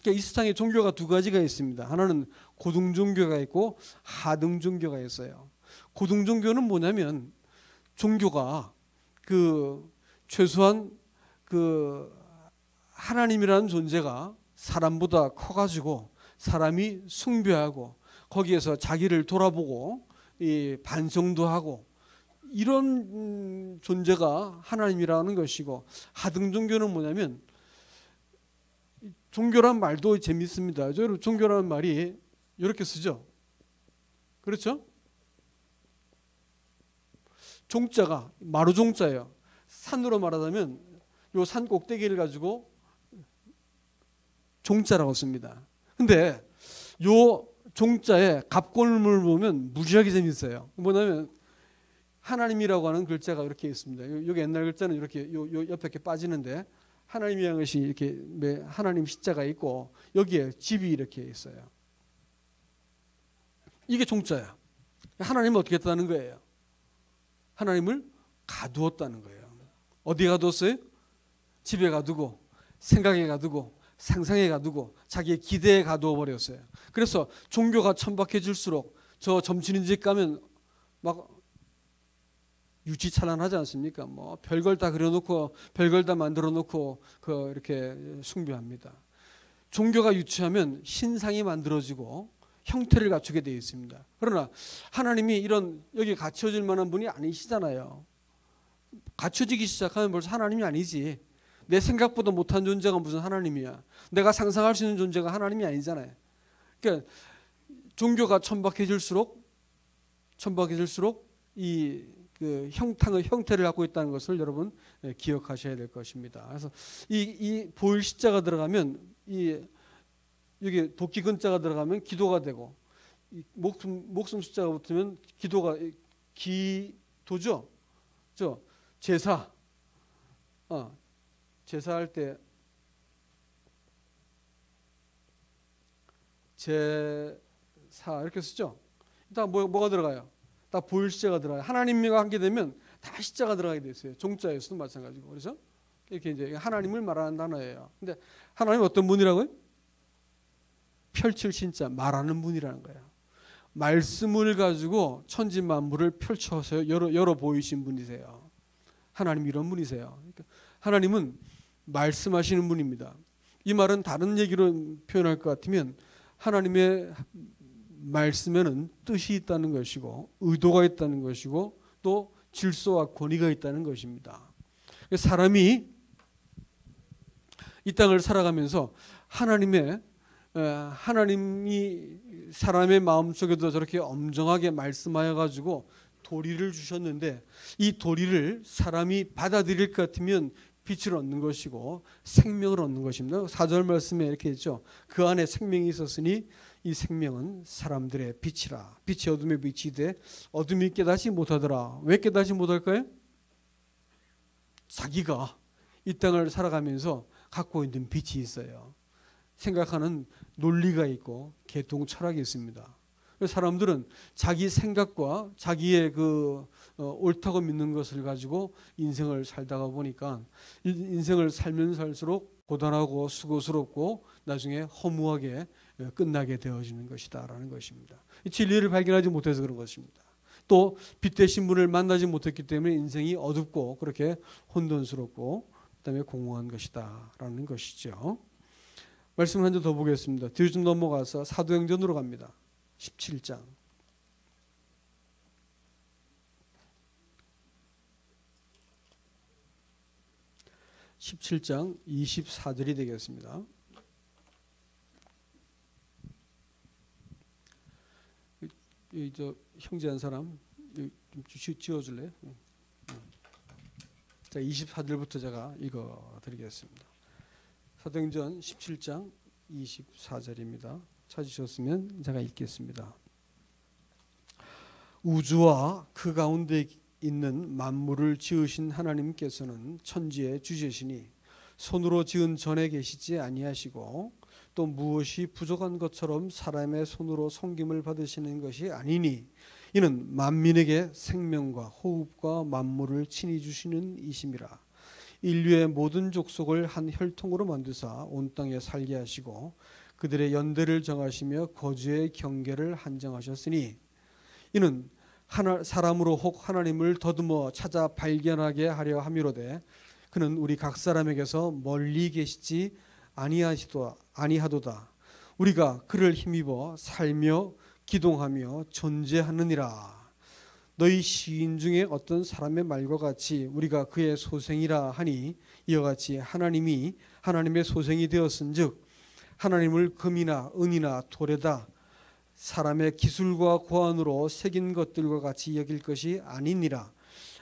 그러니까 이 세상에 종교가 두 가지가 있습니다. 하나는 고등 종교가 있고 하등 종교가 있어요. 고등 종교는 뭐냐면 종교가 최소한 하나님이라는 존재가 사람보다 커가지고 사람이 숭배하고 거기에서 자기를 돌아보고 반성도 하고 이런 존재가 하나님이라는 것이고, 하등 종교는 뭐냐면 종교란 말도 재밌습니다. 종교라는 말이 이렇게 쓰죠. 그렇죠? 종자가 마루종자예요. 산으로 말하자면 요 산 꼭대기를 가지고 종자라고 씁니다. 근데 요 종자에 갑골문을 보면 무지하게 재밌어요. 뭐냐면 하나님이라고 하는 글자가 이렇게 있습니다. 여기 옛날 글자는 이렇게 요 옆에 이렇게 빠지는데 하나님이라는 것이 이렇게 하나님 시자가 있고 여기에 집이 이렇게 있어요. 이게 종자야. 하나님은 어떻게 했다는 거예요? 하나님을 가두었다는 거예요. 어디에 가두었어요? 집에 가두고 생각에 가두고 상상에 가두고 자기의 기대에 가두어 버렸어요. 그래서 종교가 천박해질수록 저 점치는 집 가면 막 유치찬란하지 않습니까? 뭐 별걸 다 그려놓고 별걸 다 만들어놓고 이렇게 숭배합니다. 종교가 유치하면 신상이 만들어지고 형태를 갖추게 되어 있습니다. 그러나 하나님이 이런 여기 갖춰질 만한 분이 아니시잖아요. 갖춰지기 시작하면 벌써 하나님이 아니지. 내 생각보다 못한 존재가 무슨 하나님이야. 내가 상상할 수 있는 존재가 하나님이 아니잖아요. 그러니까 종교가 천박해질수록 이 형태를 갖고 있다는 것을 여러분 기억하셔야 될 것입니다. 그래서 이 보일 시자가 들어가면 여기 도끼 근자가 들어가면 기도가 되고 목숨 숫자가 붙으면 기도죠. 제사. 제사할 때 제사 이렇게 쓰죠. 일단 뭐가 들어가요? 다 보일 시자가 들어가요. 하나님과 함께 되면 다 시자가 들어가게 돼 있어요. 종자에서도 마찬가지고. 그래서 이렇게 이제 하나님을 말하는 단어예요. 근데 하나님 어떤 분이라고요? 펼칠 신자, 말하는 분이라는 거예요. 말씀을 가지고 천지 만물을 펼쳐서 열어 보이신 분이세요. 하나님 이런 분이세요. 그러니까 하나님은 말씀하시는 분입니다. 이 말은 다른 얘기로 표현할 것 같으면 하나님의 말씀에는 뜻이 있다는 것이고 의도가 있다는 것이고 또 질서와 권위가 있다는 것입니다. 사람이 이 땅을 살아가면서 하나님이 사람의 마음속에도 저렇게 엄정하게 말씀하여 가지고 도리를 주셨는데 이 도리를 사람이 받아들일 것 같으면 빛을 얻는 것이고 생명을 얻는 것입니다. 4절 말씀에 이렇게 했죠. 그 안에 생명이 있었으니 이 생명은 사람들의 빛이라. 빛이 어둠에 비치되 어둠이 깨닫지 못하더라. 왜 깨닫지 못할까요? 자기가 이 땅을 살아가면서 갖고 있는 빛이 있어요. 생각하는 논리가 있고 계통 철학이 있습니다. 사람들은 자기 생각과 자기의 옳다고 믿는 것을 가지고 인생을 살다가 보니까 인생을 살면 살수록 고단하고 수고스럽고 나중에 허무하게 끝나게 되어지는 것이다라는 것입니다. 진리를 발견하지 못해서 그런 것입니다. 또 빛 되신 분을 만나지 못했기 때문에 인생이 어둡고 그렇게 혼돈스럽고 그다음에 공허한 것이다라는 것이죠. 말씀 한 점 더 보겠습니다. 뒤로 좀 넘어가서 사도행전으로 갑니다. 17장. 17장 24절이 되겠습니다. 저 형제 한 사람 좀 지어줄래요? 자, 24절부터 제가 읽어드리겠습니다. 사도행전 17장 24절입니다. 찾으셨으면 제가 읽겠습니다. 우주와 그 가운데 있는 만물을 지으신 하나님께서는 천지의 주제시니 손으로 지은 전에 계시지 아니하시고 또 무엇이 부족한 것처럼 사람의 손으로 섬김을 받으시는 것이 아니니 이는 만민에게 생명과 호흡과 만물을 친히 주시는 이심이라. 인류의 모든 족속을 한 혈통으로 만드사 온 땅에 살게 하시고 그들의 연대를 정하시며 거주의 경계를 한정하셨으니 이는 사람으로 혹 하나님을 더듬어 찾아 발견하게 하려 함이로되 그는 우리 각 사람에게서 멀리 계시지 아니하도다. 우리가 그를 힘입어 살며 기동하며 존재하느니라. 너희 시인 중에 어떤 사람의 말과 같이 우리가 그의 소생이라 하니 이와 같이 하나님이 하나님의 소생이 되었은즉 하나님을 금이나 은이나 돌에다 사람의 기술과 고안으로 새긴 것들과 같이 여길 것이 아니니라.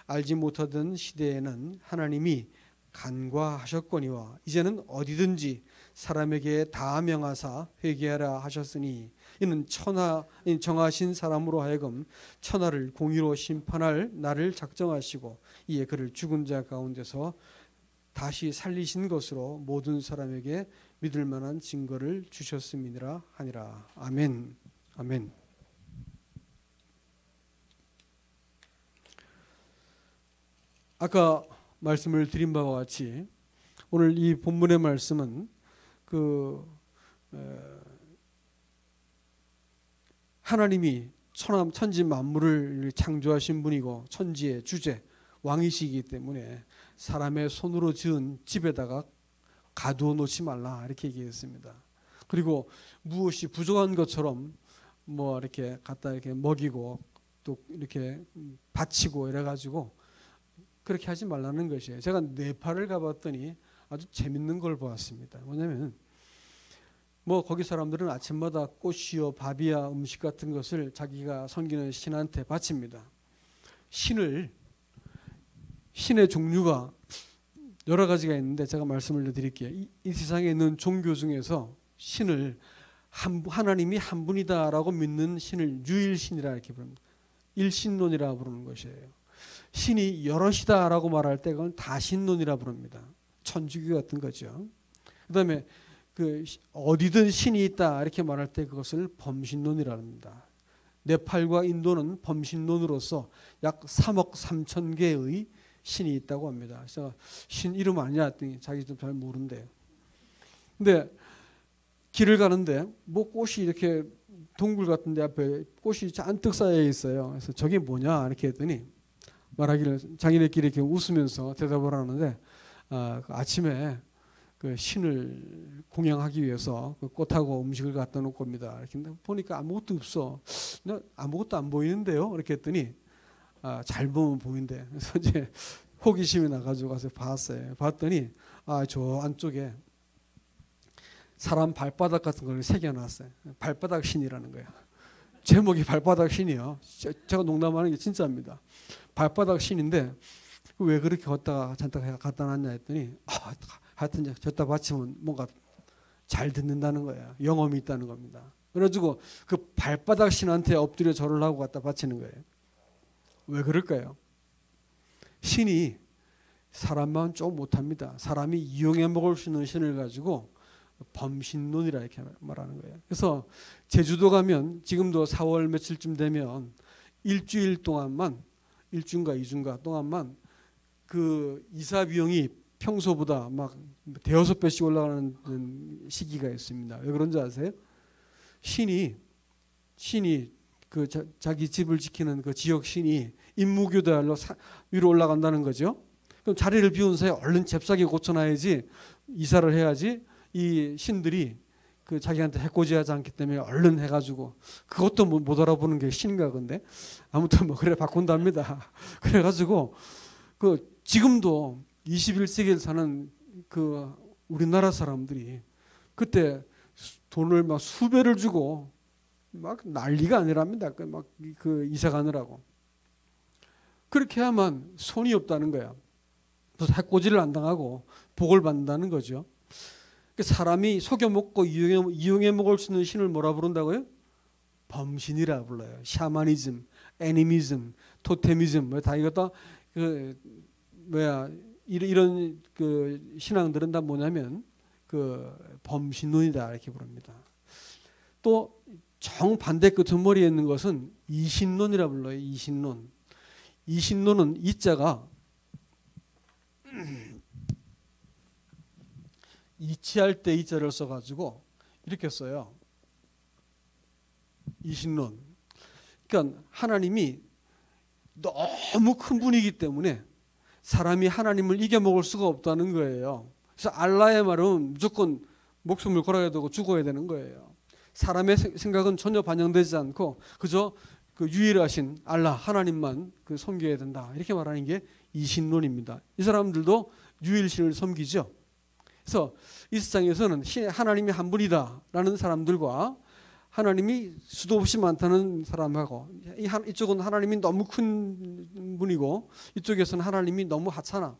알지 못하던 시대에는 하나님이 간과하셨거니와 이제는 어디든지 사람에게 다 명하사 회개하라 하셨으니 이는 정하신 사람으로 하여금 천하를 공의로 심판할 날을 작정하시고 이에 그를 죽은 자 가운데서 다시 살리신 것으로 모든 사람에게 믿을 만한 증거를 주셨음이니라 하니라. 아멘. 아멘. 아까 말씀을 드린 바와 같이 오늘 이 본문의 말씀은 하나님이 천지 만물을 창조하신 분이고 천지의 주제 왕이시기 때문에 사람의 손으로 지은 집에다가 가두어 놓지 말라 이렇게 얘기했습니다. 그리고 무엇이 부족한 것처럼 뭐 이렇게 갖다 이렇게 먹이고 또 이렇게 바치고 이래가지고 그렇게 하지 말라는 것이에요. 제가 네팔을 가봤더니 아주 재밌는 걸 보았습니다. 뭐냐면 뭐 거기 사람들은 아침마다 꽃이요 밥이야 음식 같은 것을 자기가 섬기는 신한테 바칩니다. 신의 종류가 여러 가지가 있는데 제가 말씀을 드릴게요. 이 세상에 있는 종교 중에서 신을 하나님이 한 분이다라고 믿는 신을 유일신이라 이렇게 부릅니다. 일신론이라 부르는 것이에요. 신이 여럿이다라고 말할 때 그건 다신론이라 부릅니다. 천주교 같은 거죠. 그다음에 어디든 신이 있다 이렇게 말할 때 그것을 범신론이라 합니다. 네팔과 인도는 범신론으로서 약 3억 3천 개의 신이 있다고 합니다. 그래서 신 이름 아니냐 했더니 자기도 잘 모른대요. 근데 길을 가는데 뭐 꽃이 이렇게 동굴 같은 데 앞에 꽃이 잔뜩 쌓여 있어요. 그래서 저게 뭐냐 이렇게 했더니 말하기를 자기네끼리 이렇게 웃으면서 대답을 하는데 아침에 그 신을 공양하기 위해서 그 꽃하고 음식을 갖다 놓을 겁니다. 이렇게 보니까 아무것도 없어. 아무것도 안 보이는데요. 이렇게 했더니 잘 보면 보인대. 그래서 이제 호기심이 나가지고 가서 봤어요. 봤더니 저 안쪽에 사람 발바닥 같은 걸 새겨놨어요. 발바닥 신이라는 거예요. 제목이 발바닥 신이요. 제가 농담하는 게 진짜입니다. 발바닥 신인데 왜 그렇게 걷다가 잔뜩 갖다 놨냐 했더니 하여튼 저다 바치면 뭔가 잘 듣는다는 거예요. 영험이 있다는 겁니다. 그래가지고 그 발바닥 신한테 엎드려 절을 하고 갖다 바치는 거예요. 왜 그럴까요? 신이 사람만 좀 못합니다. 사람이 이용해 먹을 수 있는 신을 가지고 범신론이라 이렇게 말하는 거예요. 그래서 제주도 가면 지금도 4월 며칠쯤 되면 일주일 동안만 1주인가 2주인가 동안만 그 이사 비용이 평소보다 막 대여섯 배씩 올라가는 시기가 있습니다. 왜 그런지 아세요? 신이 그 자기 집을 지키는 그 지역 신이 임무교대로 위로 올라간다는 거죠. 그럼 자리를 비운 사이에 얼른 잽싸게 고쳐놔야지 이사를 해야지 이 신들이 그 자기한테 해코지하지 않기 때문에 얼른 해가지고 그것도 못 알아보는 게 신인가 근데 아무튼 뭐 그래 바꾼답니다. 그래가지고 그 지금도 21세기에 사는 그 우리나라 사람들이 그때 돈을 막 수배를 주고 막 난리가 아니랍니다. 막 그 이사 가느라고. 그렇게 해야만 손이 없다는 거야. 그래서 해코지를 안 당하고 복을 받는다는 거죠. 사람이 속여 먹고 이용해 먹을 수 있는 신을 뭐라 부른다고요? 범신이라 불러요. 샤머니즘, 애니미즘, 토테미즘, 다 이거 다 그 뭐야 이런 그 신앙들은 다 뭐냐면 그 범신론이다 이렇게 부릅니다. 또 정반대 끄트머리에 있는 것은 이신론이라 불러요. 이신론. 이신론은 이자가 이치할 때 이자를 써가지고 이렇게 써요. 이신론. 그러니까 하나님이 너무 큰 분이기 때문에 사람이 하나님을 이겨먹을 수가 없다는 거예요. 그래서 알라의 말은 무조건 목숨을 걸어야 되고 죽어야 되는 거예요. 사람의 생각은 전혀 반영되지 않고 그저 그 유일하신 알라 하나님만 그 섬겨야 된다 이렇게 말하는 게 이신론입니다. 이 사람들도 유일신을 섬기죠. 그래서 이 세상에서는 하나님이 한 분이다라는 사람들과 하나님이 수도 없이 많다는 사람하고 이쪽은 하나님이 너무 큰 분이고 이쪽에서는 하나님이 너무 하찮아.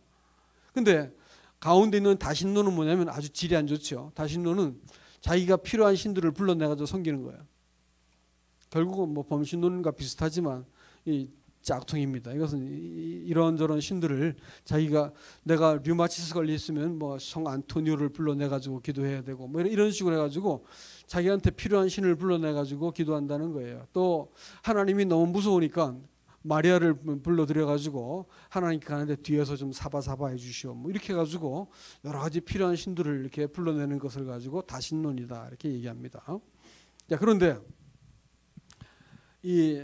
근데 가운데 있는 다신론은 뭐냐면 아주 질이 안 좋죠. 다신론은 자기가 필요한 신들을 불러내가지고 섬기는 거예요. 결국은 뭐 범신론과 비슷하지만 이 짝퉁입니다. 이것은 이런저런 신들을 자기가 내가 류마티스 걸렸으면 뭐 성 안토니오를 불러내가지고 기도해야 되고 뭐 이런 식으로 해가지고 자기한테 필요한 신을 불러내가지고 기도한다는 거예요. 또 하나님이 너무 무서우니까 마리아를 불러들여가지고 하나님께 가는데 뒤에서 좀 사바사바 해주시오. 뭐 이렇게 해가지고 여러 가지 필요한 신들을 이렇게 불러내는 것을 가지고 다신론이다 이렇게 얘기합니다. 자, 그런데 이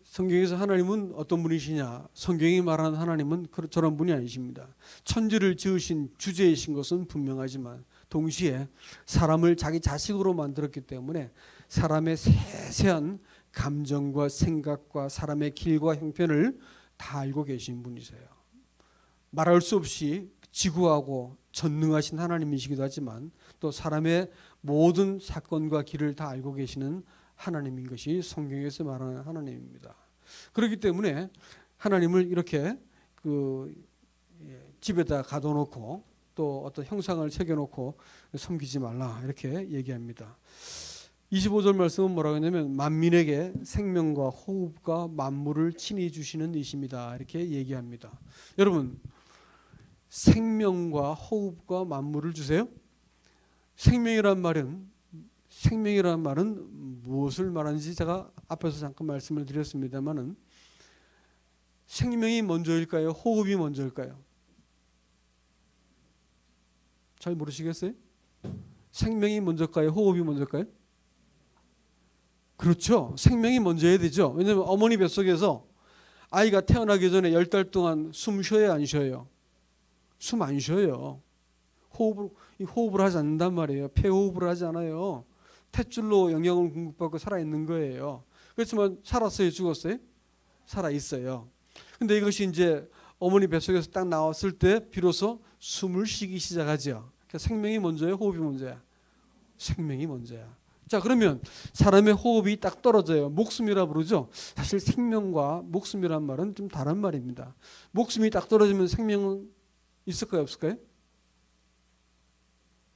성경에서 하나님은 어떤 분이시냐? 성경이 말하는 하나님은 저런 분이 아니십니다. 천지를 지으신 주제이신 것은 분명하지만 동시에 사람을 자기 자식으로 만들었기 때문에 사람의 세세한 감정과 생각과 사람의 길과 형편을 다 알고 계신 분이세요. 말할 수 없이 지구하고 전능하신 하나님이시기도 하지만 또 사람의 모든 사건과 길을 다 알고 계시는 하나님인 것이 성경에서 말하는 하나님입니다. 그렇기 때문에 하나님을 이렇게 그 집에다 가둬놓고 또 어떤 형상을 새겨놓고 섬기지 말라 이렇게 얘기합니다. 25절 말씀은 뭐라고 했냐면 만민에게 생명과 호흡과 만물을 친히 주시는 이십니다 이렇게 얘기합니다. 여러분 생명과 호흡과 만물을 주세요? 생명이란 말은 무엇을 말하는지 제가 앞에서 잠깐 말씀을 드렸습니다만은 생명이 먼저일까요? 호흡이 먼저일까요? 잘 모르시겠어요? 생명이 먼저일까요? 호흡이 먼저일까요? 그렇죠. 생명이 먼저야 되죠. 왜냐하면 어머니 뱃속에서 아이가 태어나기 전에 10달 동안 숨 쉬어야 안 쉬어요? 숨 안 쉬어요. 호흡을 하지 않는단 말이에요. 폐호흡을 하지 않아요. 탯줄로 영양을 공급받고 살아있는 거예요. 그렇지만 살았어요? 죽었어요? 살아있어요. 근데 이것이 이제 어머니 뱃속에서 딱 나왔을 때 비로소 숨을 쉬기 시작하죠. 그러니까 생명이 먼저예요? 호흡이 먼저야? 생명이 먼저야. 자, 그러면 사람의 호흡이 딱 떨어져요. 목숨이라 부르죠. 사실 생명과 목숨이란 말은 좀 다른 말입니다. 목숨이 딱 떨어지면 생명은 있을까요? 없을까요?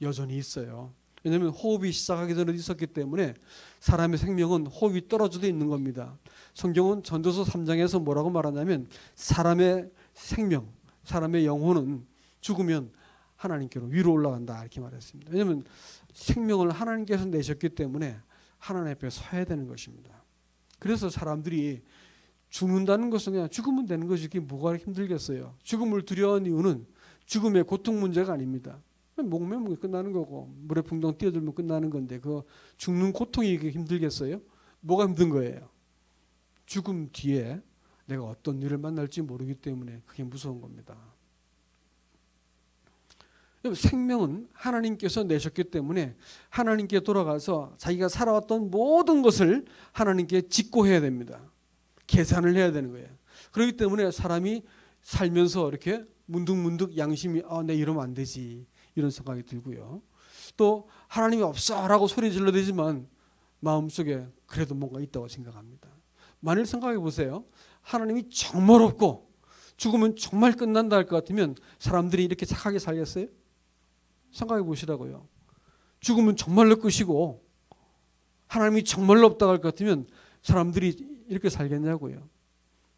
여전히 있어요. 왜냐하면 호흡이 시작하기 전에 있었기 때문에 사람의 생명은 호흡이 떨어져도 있는 겁니다. 성경은 전도서 3장에서 뭐라고 말하냐면 사람의 생명, 사람의 영혼은 죽으면 하나님께로 위로 올라간다 이렇게 말했습니다. 왜냐하면 생명을 하나님께서 내셨기 때문에 하나님 앞에 서야 되는 것입니다. 그래서 사람들이 죽는다는 것은 그냥 죽으면 되는 것이 그게 뭐가 힘들겠어요. 죽음을 두려워하는 이유는 죽음의 고통 문제가 아닙니다. 목 메면 끝나는 거고 물에 풍덩 뛰어들면 끝나는 건데 그 죽는 고통이 힘들겠어요? 뭐가 힘든 거예요? 죽음 뒤에 내가 어떤 일을 만날지 모르기 때문에 그게 무서운 겁니다. 생명은 하나님께서 내셨기 때문에 하나님께 돌아가서 자기가 살아왔던 모든 것을 하나님께 직고해야 됩니다. 계산을 해야 되는 거예요. 그렇기 때문에 사람이 살면서 이렇게 문득문득 양심이 내 이러면 안 되지 이런 생각이 들고요. 또 하나님이 없어라고 소리 질러대지만 마음속에 그래도 뭔가 있다고 생각합니다. 만일 생각해 보세요. 하나님이 정말 없고 죽으면 정말 끝난다 할 것 같으면 사람들이 이렇게 착하게 살겠어요? 생각해 보시라고요. 죽으면 정말로 끝이고 하나님이 정말로 없다고 할 것 같으면 사람들이 이렇게 살겠냐고요.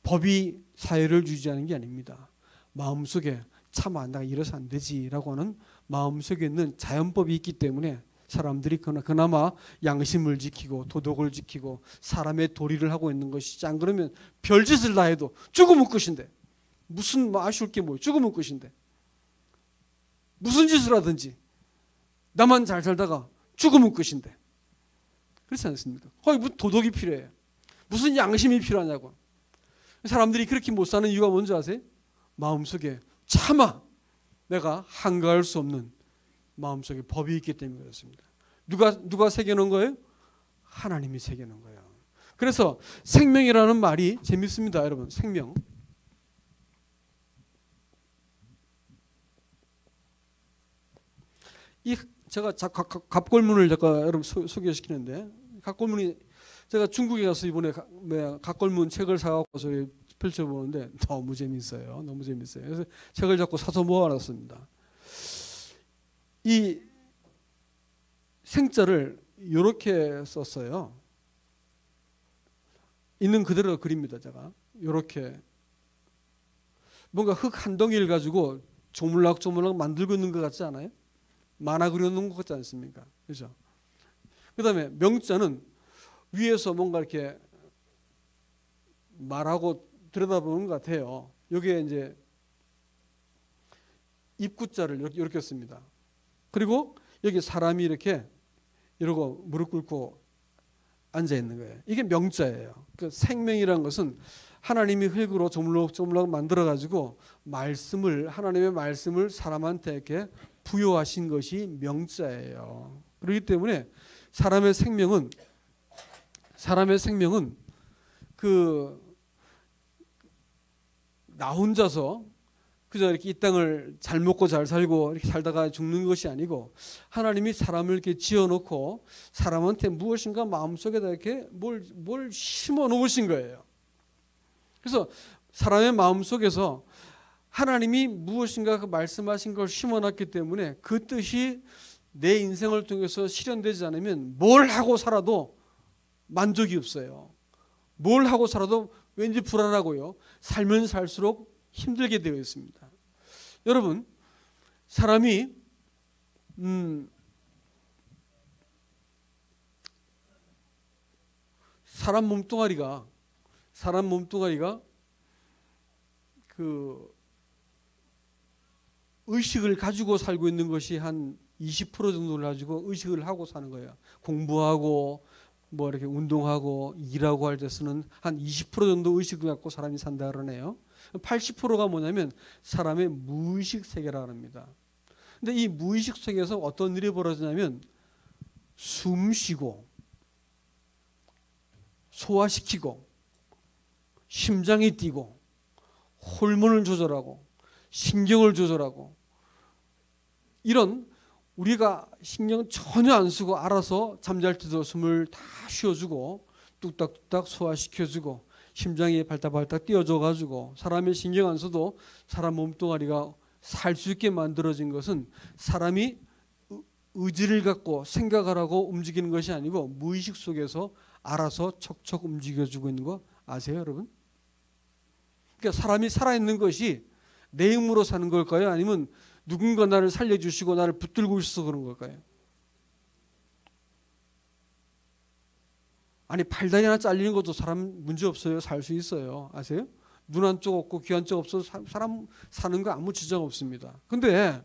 법이 사회를 유지하는 게 아닙니다. 마음속에 참 내가 이래서 안 되지라고 하는 마음속에 있는 자연법이 있기 때문에 사람들이 그나마 양심을 지키고 도덕을 지키고 사람의 도리를 하고 있는 것이지, 안 그러면 별짓을 다 해도 죽으면 끝인데 무슨 아쉬울 게 뭐예요? 죽으면 끝인데 무슨 짓을 하든지 나만 잘 살다가 죽으면 끝인데 그렇지 않습니까? 거기 무슨 도덕이 필요해요? 무슨 양심이 필요하냐고. 사람들이 그렇게 못 사는 이유가 뭔지 아세요? 마음속에 차마 내가 한가할 수 없는 마음속에 법이 있기 때문에 그렇습니다. 누가 새겨놓은 거예요? 하나님이 새겨놓은 거예요. 그래서 생명이라는 말이 재밌습니다, 여러분. 생명. 제가 갑골문을 여러분 소개시키는데, 갑골문이 제가 중국에 가서 이번에 갑골문 책을 사갖고서 펼쳐보는데 너무 재밌어요. 너무 재밌어요. 그래서 책을 자꾸 사서 모아놨습니다. 이 생자를 이렇게 썼어요. 있는 그대로 그립니다. 제가 이렇게 뭔가 흙 한 덩이를 가지고 조물락조물락 만들고 있는 것 같지 않아요? 만화 그려놓은 것 같지 않습니까? 그렇죠? 그 다음에 명자는 위에서 뭔가 이렇게 말하고 들여다보는 것 같아요. 여기에 이제 입구자를 이렇게 씁니다. 그리고 여기 사람이 이렇게 이러고 무릎 꿇고 앉아 있는 거예요. 이게 명자예요. 그 생명이라는 것은 하나님이 흙으로 조물락조물락 만들어 가지고 하나님의 말씀을 사람한테 이렇게 부여하신 것이 명자예요. 그렇기 때문에 사람의 생명은 나 혼자서 그저 이렇게 이 땅을 잘 먹고 잘 살고 이렇게 살다가 죽는 것이 아니고 하나님이 사람을 이렇게 지어놓고 사람한테 무엇인가 마음속에다 이렇게 뭘 심어 놓으신 거예요. 그래서 사람의 마음속에서 하나님이 무엇인가 그 말씀하신 걸 심어놨기 때문에 그 뜻이 내 인생을 통해서 실현되지 않으면 뭘 하고 살아도 만족이 없어요. 뭘 하고 살아도 왠지 불안하고요. 살면 살수록 힘들게 되어 있습니다. 여러분, 사람이 사람 몸뚱아리가 그 의식을 가지고 살고 있는 것이 한 20% 정도를 가지고 의식을 하고 사는 거예요. 공부하고 뭐 이렇게 운동하고 일하고 할 때 쓰는 한 20% 정도 의식을 갖고 사람이 산다 그러네요. 80%가 뭐냐면 사람의 무의식 세계라고 합니다. 근데 이 무의식 세계에서 어떤 일이 벌어지냐면 숨 쉬고 소화시키고 심장이 뛰고 호르몬을 조절하고 신경을 조절하고 이런 우리가 신경 전혀 안 쓰고 알아서 잠잘 때도 숨을 다 쉬어주고 뚝딱뚝딱 소화시켜주고 심장이 발딱발딱 뛰어줘가지고 사람의 신경 안 써도 사람 몸뚱아리가 살 수 있게 만들어진 것은 사람이 의지를 갖고 생각을 하고 움직이는 것이 아니고 무의식 속에서 알아서 척척 움직여주고 있는 거 아세요, 여러분? 그러니까 사람이 살아있는 것이 내 힘으로 사는 걸까요? 아니면 누군가 나를 살려주시고 나를 붙들고 있어서 그런 걸까요? 아니 팔다리 하나 잘리는 것도 사람 문제 없어요. 살 수 있어요. 아세요? 눈 한쪽 없고 귀 한쪽 없어도 사람 사는 거 아무 지장 없습니다. 근데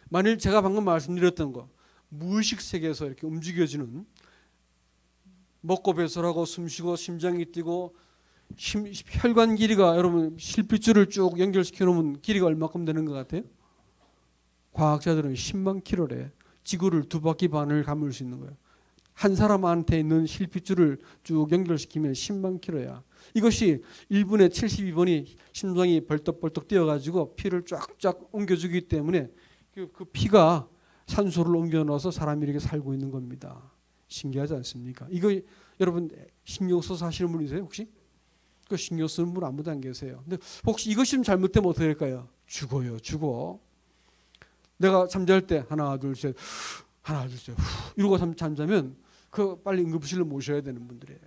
만일 제가 방금 말씀드렸던 거 무의식 세계에서 이렇게 움직여지는 먹고 배설하고 숨쉬고 심장이 뛰고 혈관 길이가 여러분 실핏줄을 쭉 연결시켜 놓으면 길이가 얼마큼 되는 것 같아요? 과학자들은 10만 킬로래. 지구를 2바퀴 반을 감을 수 있는 거예요. 한 사람한테 있는 실핏줄을 쭉 연결시키면 10만 킬로야. 이것이 1분에 72번이 심장이 벌떡벌떡 뛰어가지고 피를 쫙쫙 옮겨주기 때문에 그 피가 산소를 옮겨 넣어서 사람이 이렇게 살고 있는 겁니다. 신기하지 않습니까? 이거 여러분 신경 써서 하시는 분이세요 혹시? 그 신경 쓰는 분 아무도 안 계세요. 근데 혹시 이것이 좀 잘못되면 어떻게 될까요? 죽어요. 죽어. 내가 잠잘 때 하나 둘 셋 하나 둘 셋 이러고 잠자면 그 빨리 응급실로 모셔야 되는 분들이에요.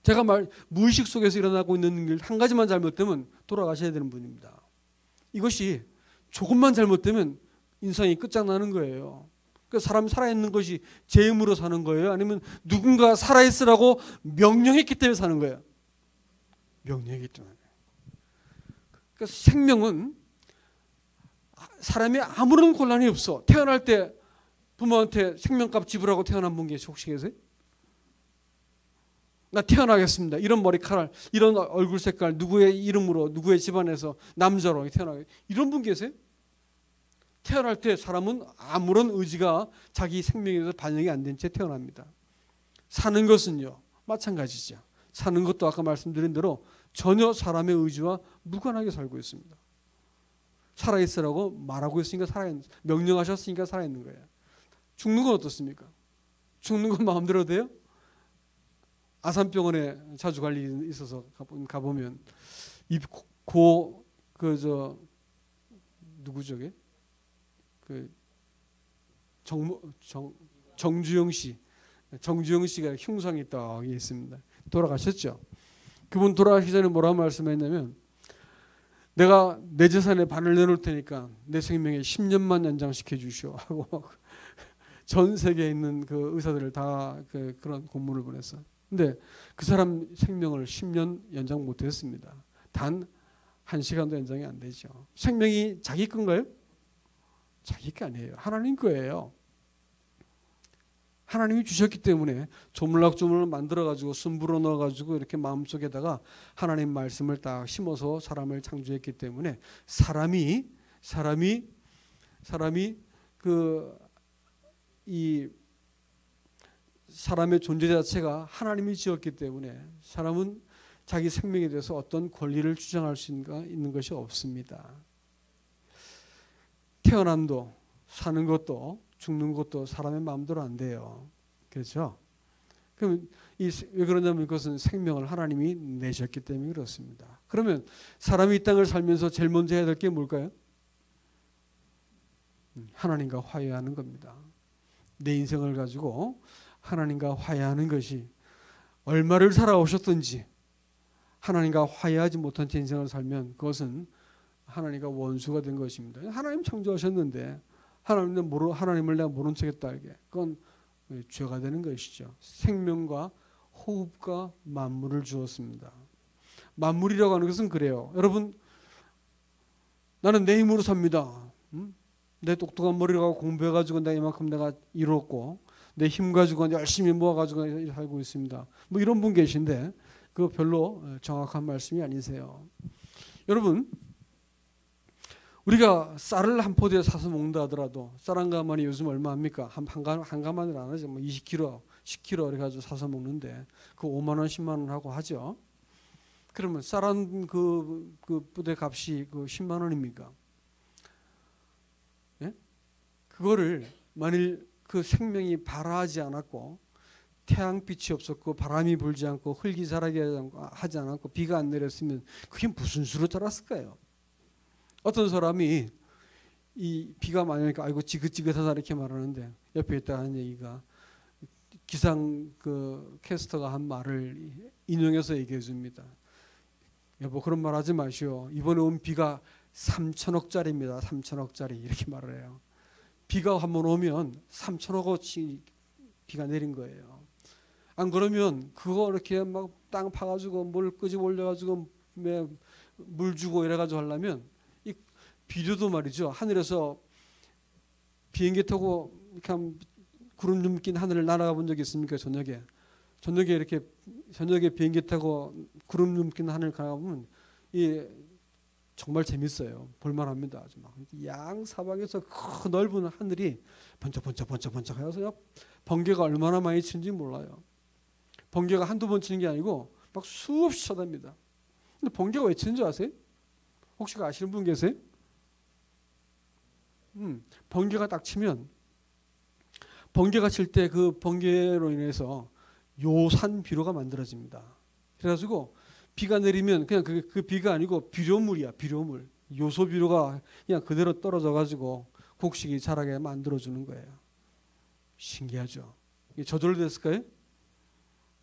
제가 무의식 속에서 일어나고 있는 일 한 가지만 잘못되면 돌아가셔야 되는 분입니다. 이것이 조금만 잘못되면 인생이 끝장나는 거예요. 그 사람 살아있는 것이 제 힘으로 사는 거예요? 아니면 누군가 살아있으라고 명령했기 때문에 사는 거예요? 명령했기 때문에. 그러니까 생명은 사람이 아무런 곤란이 없어. 태어날 때 부모한테 생명값 지불하고 태어난 분 혹시 계세요? 나 태어나겠습니다. 이런 머리카락, 이런 얼굴 색깔, 누구의 이름으로, 누구의 집안에서 남자로 태어나겠습니다. 이런 분 계세요? 태어날 때 사람은 아무런 의지가 자기 생명에 대해서 반영이 안 된 채 태어납니다. 사는 것은요 마찬가지죠. 사는 것도 아까 말씀드린 대로 전혀 사람의 의지와 무관하게 살고 있습니다. 살아있으라고 말하고 있으니까 살아있는, 명령하셨으니까 살아있는 거예요. 죽는 건 어떻습니까? 죽는 건 마음대로 돼요? 아산병원에 자주 갈 일이 있어서 가보면 누구죠? 정주영 씨가 흉상이 딱 있습니다. 돌아가셨죠. 그분 돌아가시기 전에 뭐라고 말씀했냐면 내가 내 재산의 반을 내놓을 테니까 내 생명에 10년만 연장시켜 주시오 하고 전 세계에 있는 그 의사들을 다 그런 공문을 보냈어. 근데 그 사람 생명을 10년 연장 못했습니다. 단 1시간도 연장이 안 되죠. 생명이 자기 건가요? 자기 게 아니에요. 하나님 거예요. 하나님이 주셨기 때문에 조물락조물을 만들어가지고 숨불어 넣어가지고 이렇게 마음속에다가 하나님 말씀을 딱 심어서 사람을 창조했기 때문에 사람이 이 사람의 존재 자체가 하나님이 지었기 때문에 사람은 자기 생명에 대해서 어떤 권리를 주장할 수 있는 것이 없습니다. 태어남도 사는 것도 죽는 것도 사람의 마음대로 안 돼요. 그렇죠? 그럼 왜 그러냐면 그것은 생명을 하나님이 내셨기 때문에 그렇습니다. 그러면 사람이 이 땅을 살면서 제일 먼저 해야 될 게 뭘까요? 하나님과 화해하는 겁니다. 내 인생을 가지고 하나님과 화해하는 것이 얼마를 살아오셨든지 하나님과 화해하지 못한 제 인생을 살면 그것은 하나님과 원수가 된 것입니다. 하나님 창조하셨는데 하나님을 내가 모른 척했다 이게 그건 죄가 되는 것이죠. 생명과 호흡과 만물을 주었습니다. 만물이라고 하는 것은 그래요. 여러분 나는 내 힘으로 삽니다. 내 똑똑한 머리로 공부해가지고 내가 이만큼 내가 이뤘고 내 힘 가지고 열심히 모아가지고 살고 있습니다. 뭐 이런 분 계신데 그거 별로 정확한 말씀이 아니세요. 여러분 우리가 쌀을 한 포대에 사서 먹는다 하더라도 쌀 한 가마니 요즘 얼마 합니까? 한 가마는 안 하죠. 뭐 20kg, 10kg 이렇게 가지고 사서 먹는데 그 5만 원, 10만 원 하고 하죠. 그러면 쌀 한 그 부대 값이 그 10만 원입니까? 예? 그거를 만일 그 생명이 발화하지 않았고 태양빛이 없었고 바람이 불지 않고 흙이 자라게 하지 않았고 비가 안 내렸으면 그게 무슨 수로 자랐을까요? 어떤 사람이 이 비가 많이 오니까 아이고 지긋지긋하다 이렇게 말하는데 옆에 있다 하는 얘기가 기상 그 캐스터가 한 말을 인용해서 얘기해 줍니다. 여보 그런 말 하지 마시오. 이번에 온 비가 3천억짜리입니다. 3천억짜리 이렇게 말을 해요. 비가 한번 오면 3천억어치 비가 내린 거예요. 안 그러면 그거 이렇게 막 땅 파가지고 물 끄집 올려가지고 물 주고 이래가지고 하려면 이 비료도 말이죠. 하늘에서 비행기 타고 이렇게 구름 좀 낀 하늘을 날아가 본 적 있습니까? 저녁에 이렇게 저녁에 비행기 타고 구름 좀 낀 하늘 가보면 이 정말 재밌어요. 볼만합니다. 아주 막 양사방에서 그 넓은 하늘이 번쩍번쩍 해서요. 번개가 얼마나 많이 치는지 몰라요. 번개가 한두 번 치는 게 아니고 막 수없이 쳐답니다. 근데 번개가 왜 치는 줄 아세요? 혹시 아시는 분 계세요? 번개가 딱 치면 번개가 칠 때 그 번개로 인해서 요산비료가 만들어집니다. 그래가지고 비가 내리면 그냥 그 비가 아니고 비료물이야. 비료물. 요소비료가 그냥 그대로 떨어져가지고 곡식이 자라게 만들어주는 거예요. 신기하죠. 이게 저절로 됐을까요?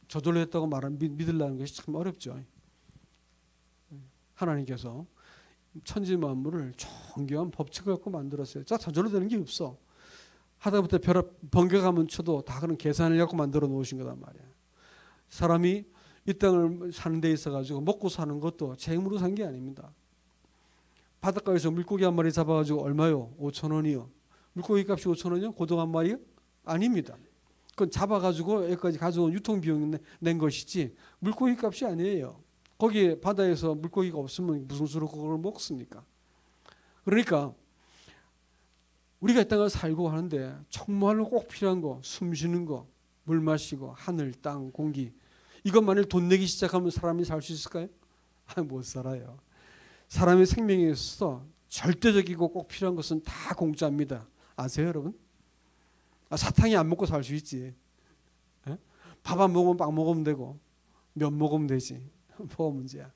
저절로 했다고 믿으려는 것이 참 어렵죠. 하나님께서 천지 만물을 정교한 법칙을 갖고 만들었어요. 자, 저절로 되는 게 없어. 하다부터 번개가 한번 쳐도 다 그런 계산을 갖고 만들어 놓으신 거단 말이야. 사람이 이 땅을 사는 데 있어가지고 먹고 사는 것도 제 힘으로 산 게 아닙니다. 바닷가에서 물고기 한 마리 잡아가지고 얼마요? 5,000원이요. 물고기 값이 5,000원이요? 고등 한 마리요? 아닙니다. 그건 잡아가지고 여기까지 가져온 유통비용 낸 것이지 물고기 값이 아니에요. 거기에 바다에서 물고기가 없으면 무슨 수로 그걸 먹습니까? 그러니까 우리가 이 땅을 살고 하는데 정말로 꼭 필요한 거, 숨 쉬는 거, 물 마시고 하늘, 땅, 공기 이것만을 돈 내기 시작하면 사람이 살 수 있을까요? 못 살아요. 사람의 생명에 있어서 절대적이고 꼭 필요한 것은 다 공짜입니다. 아세요, 여러분? 사탕이 안 먹고 살 수 있지. 밥 안 먹으면 빵 먹으면 되고 면 먹으면 되지. 뭐가 문제야.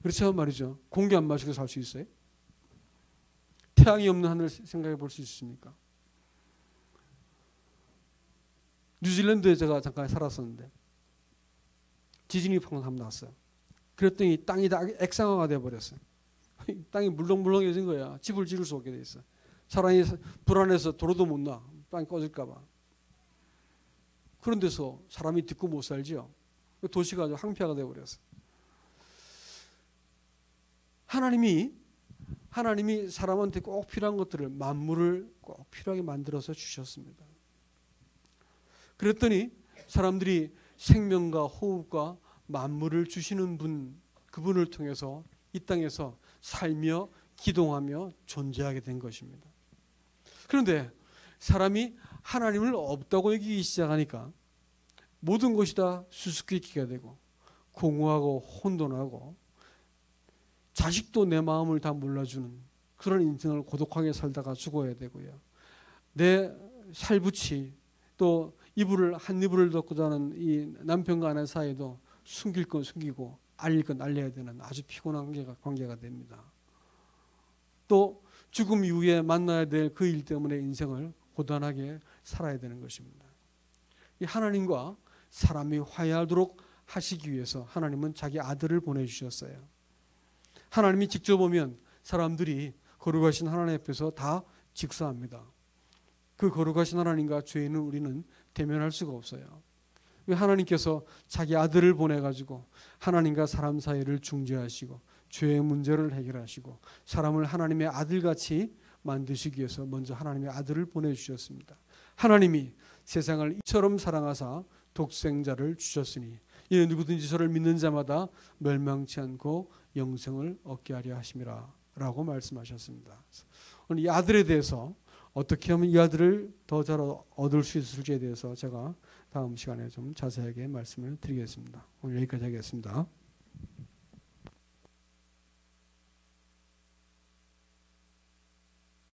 그렇죠 말이죠. 공기 안 마시고 살 수 있어요? 태양이 없는 하늘 생각해 볼 수 있습니까? 뉴질랜드에 제가 잠깐 살았었는데 지진이 방금 났어요. 그랬더니 땅이 다 액상화가 돼버렸어요. 땅이 물렁물렁해진 거야. 집을 지을 수 없게 돼 있어. 사람이 불안해서 도로도 못 나. 땅이 꺼질까 봐. 그런 데서 사람이 듣고 못 살지요. 도시가 아주 황폐화가 돼버렸어요. 하나님이 사람한테 꼭 필요한 것들을 만물을 꼭 필요하게 만들어서 주셨습니다. 그랬더니 사람들이 생명과 호흡과 만물을 주시는 분, 그분을 통해서 이 땅에서 살며 기동하며 존재하게 된 것입니다. 그런데 사람이 하나님을 없다고 여기기 시작하니까 모든 것이 다 수수께끼가 되고 공허하고 혼돈하고 자식도 내 마음을 다 몰라주는 그런 인생을 고독하게 살다가 죽어야 되고요. 내 살붙이 또 한 이불을 덮고 자는 이 남편과 아내 사이도 숨길 건 숨기고 알릴 건 알려야 되는 아주 피곤한 관계가 됩니다. 또 죽음 이후에 만나야 될 그 일 때문에 인생을 고단하게 살아야 되는 것입니다. 이 하나님과 사람이 화해하도록 하시기 위해서 하나님은 자기 아들을 보내주셨어요. 하나님이 직접 오면 사람들이 거룩하신 하나님 앞에서 다 직사합니다. 그 거룩하신 하나님과 죄인은 우리는 대면할 수가 없어요. 하나님께서 자기 아들을 보내가지고 하나님과 사람 사이를 중재하시고 죄의 문제를 해결하시고 사람을 하나님의 아들같이 만드시기 위해서 먼저 하나님의 아들을 보내주셨습니다. 하나님이 세상을 이처럼 사랑하사 독생자를 주셨으니 이는 누구든지 저를 믿는 자마다 멸망치 않고 영생을 얻게 하려 하심이라 라고 말씀하셨습니다. 오늘 이 아들에 대해서 어떻게 하면 이 아들을 더 잘 얻을 수 있을지에 대해서 제가 다음 시간에 좀 자세하게 말씀을 드리겠습니다. 오늘 여기까지 하겠습니다.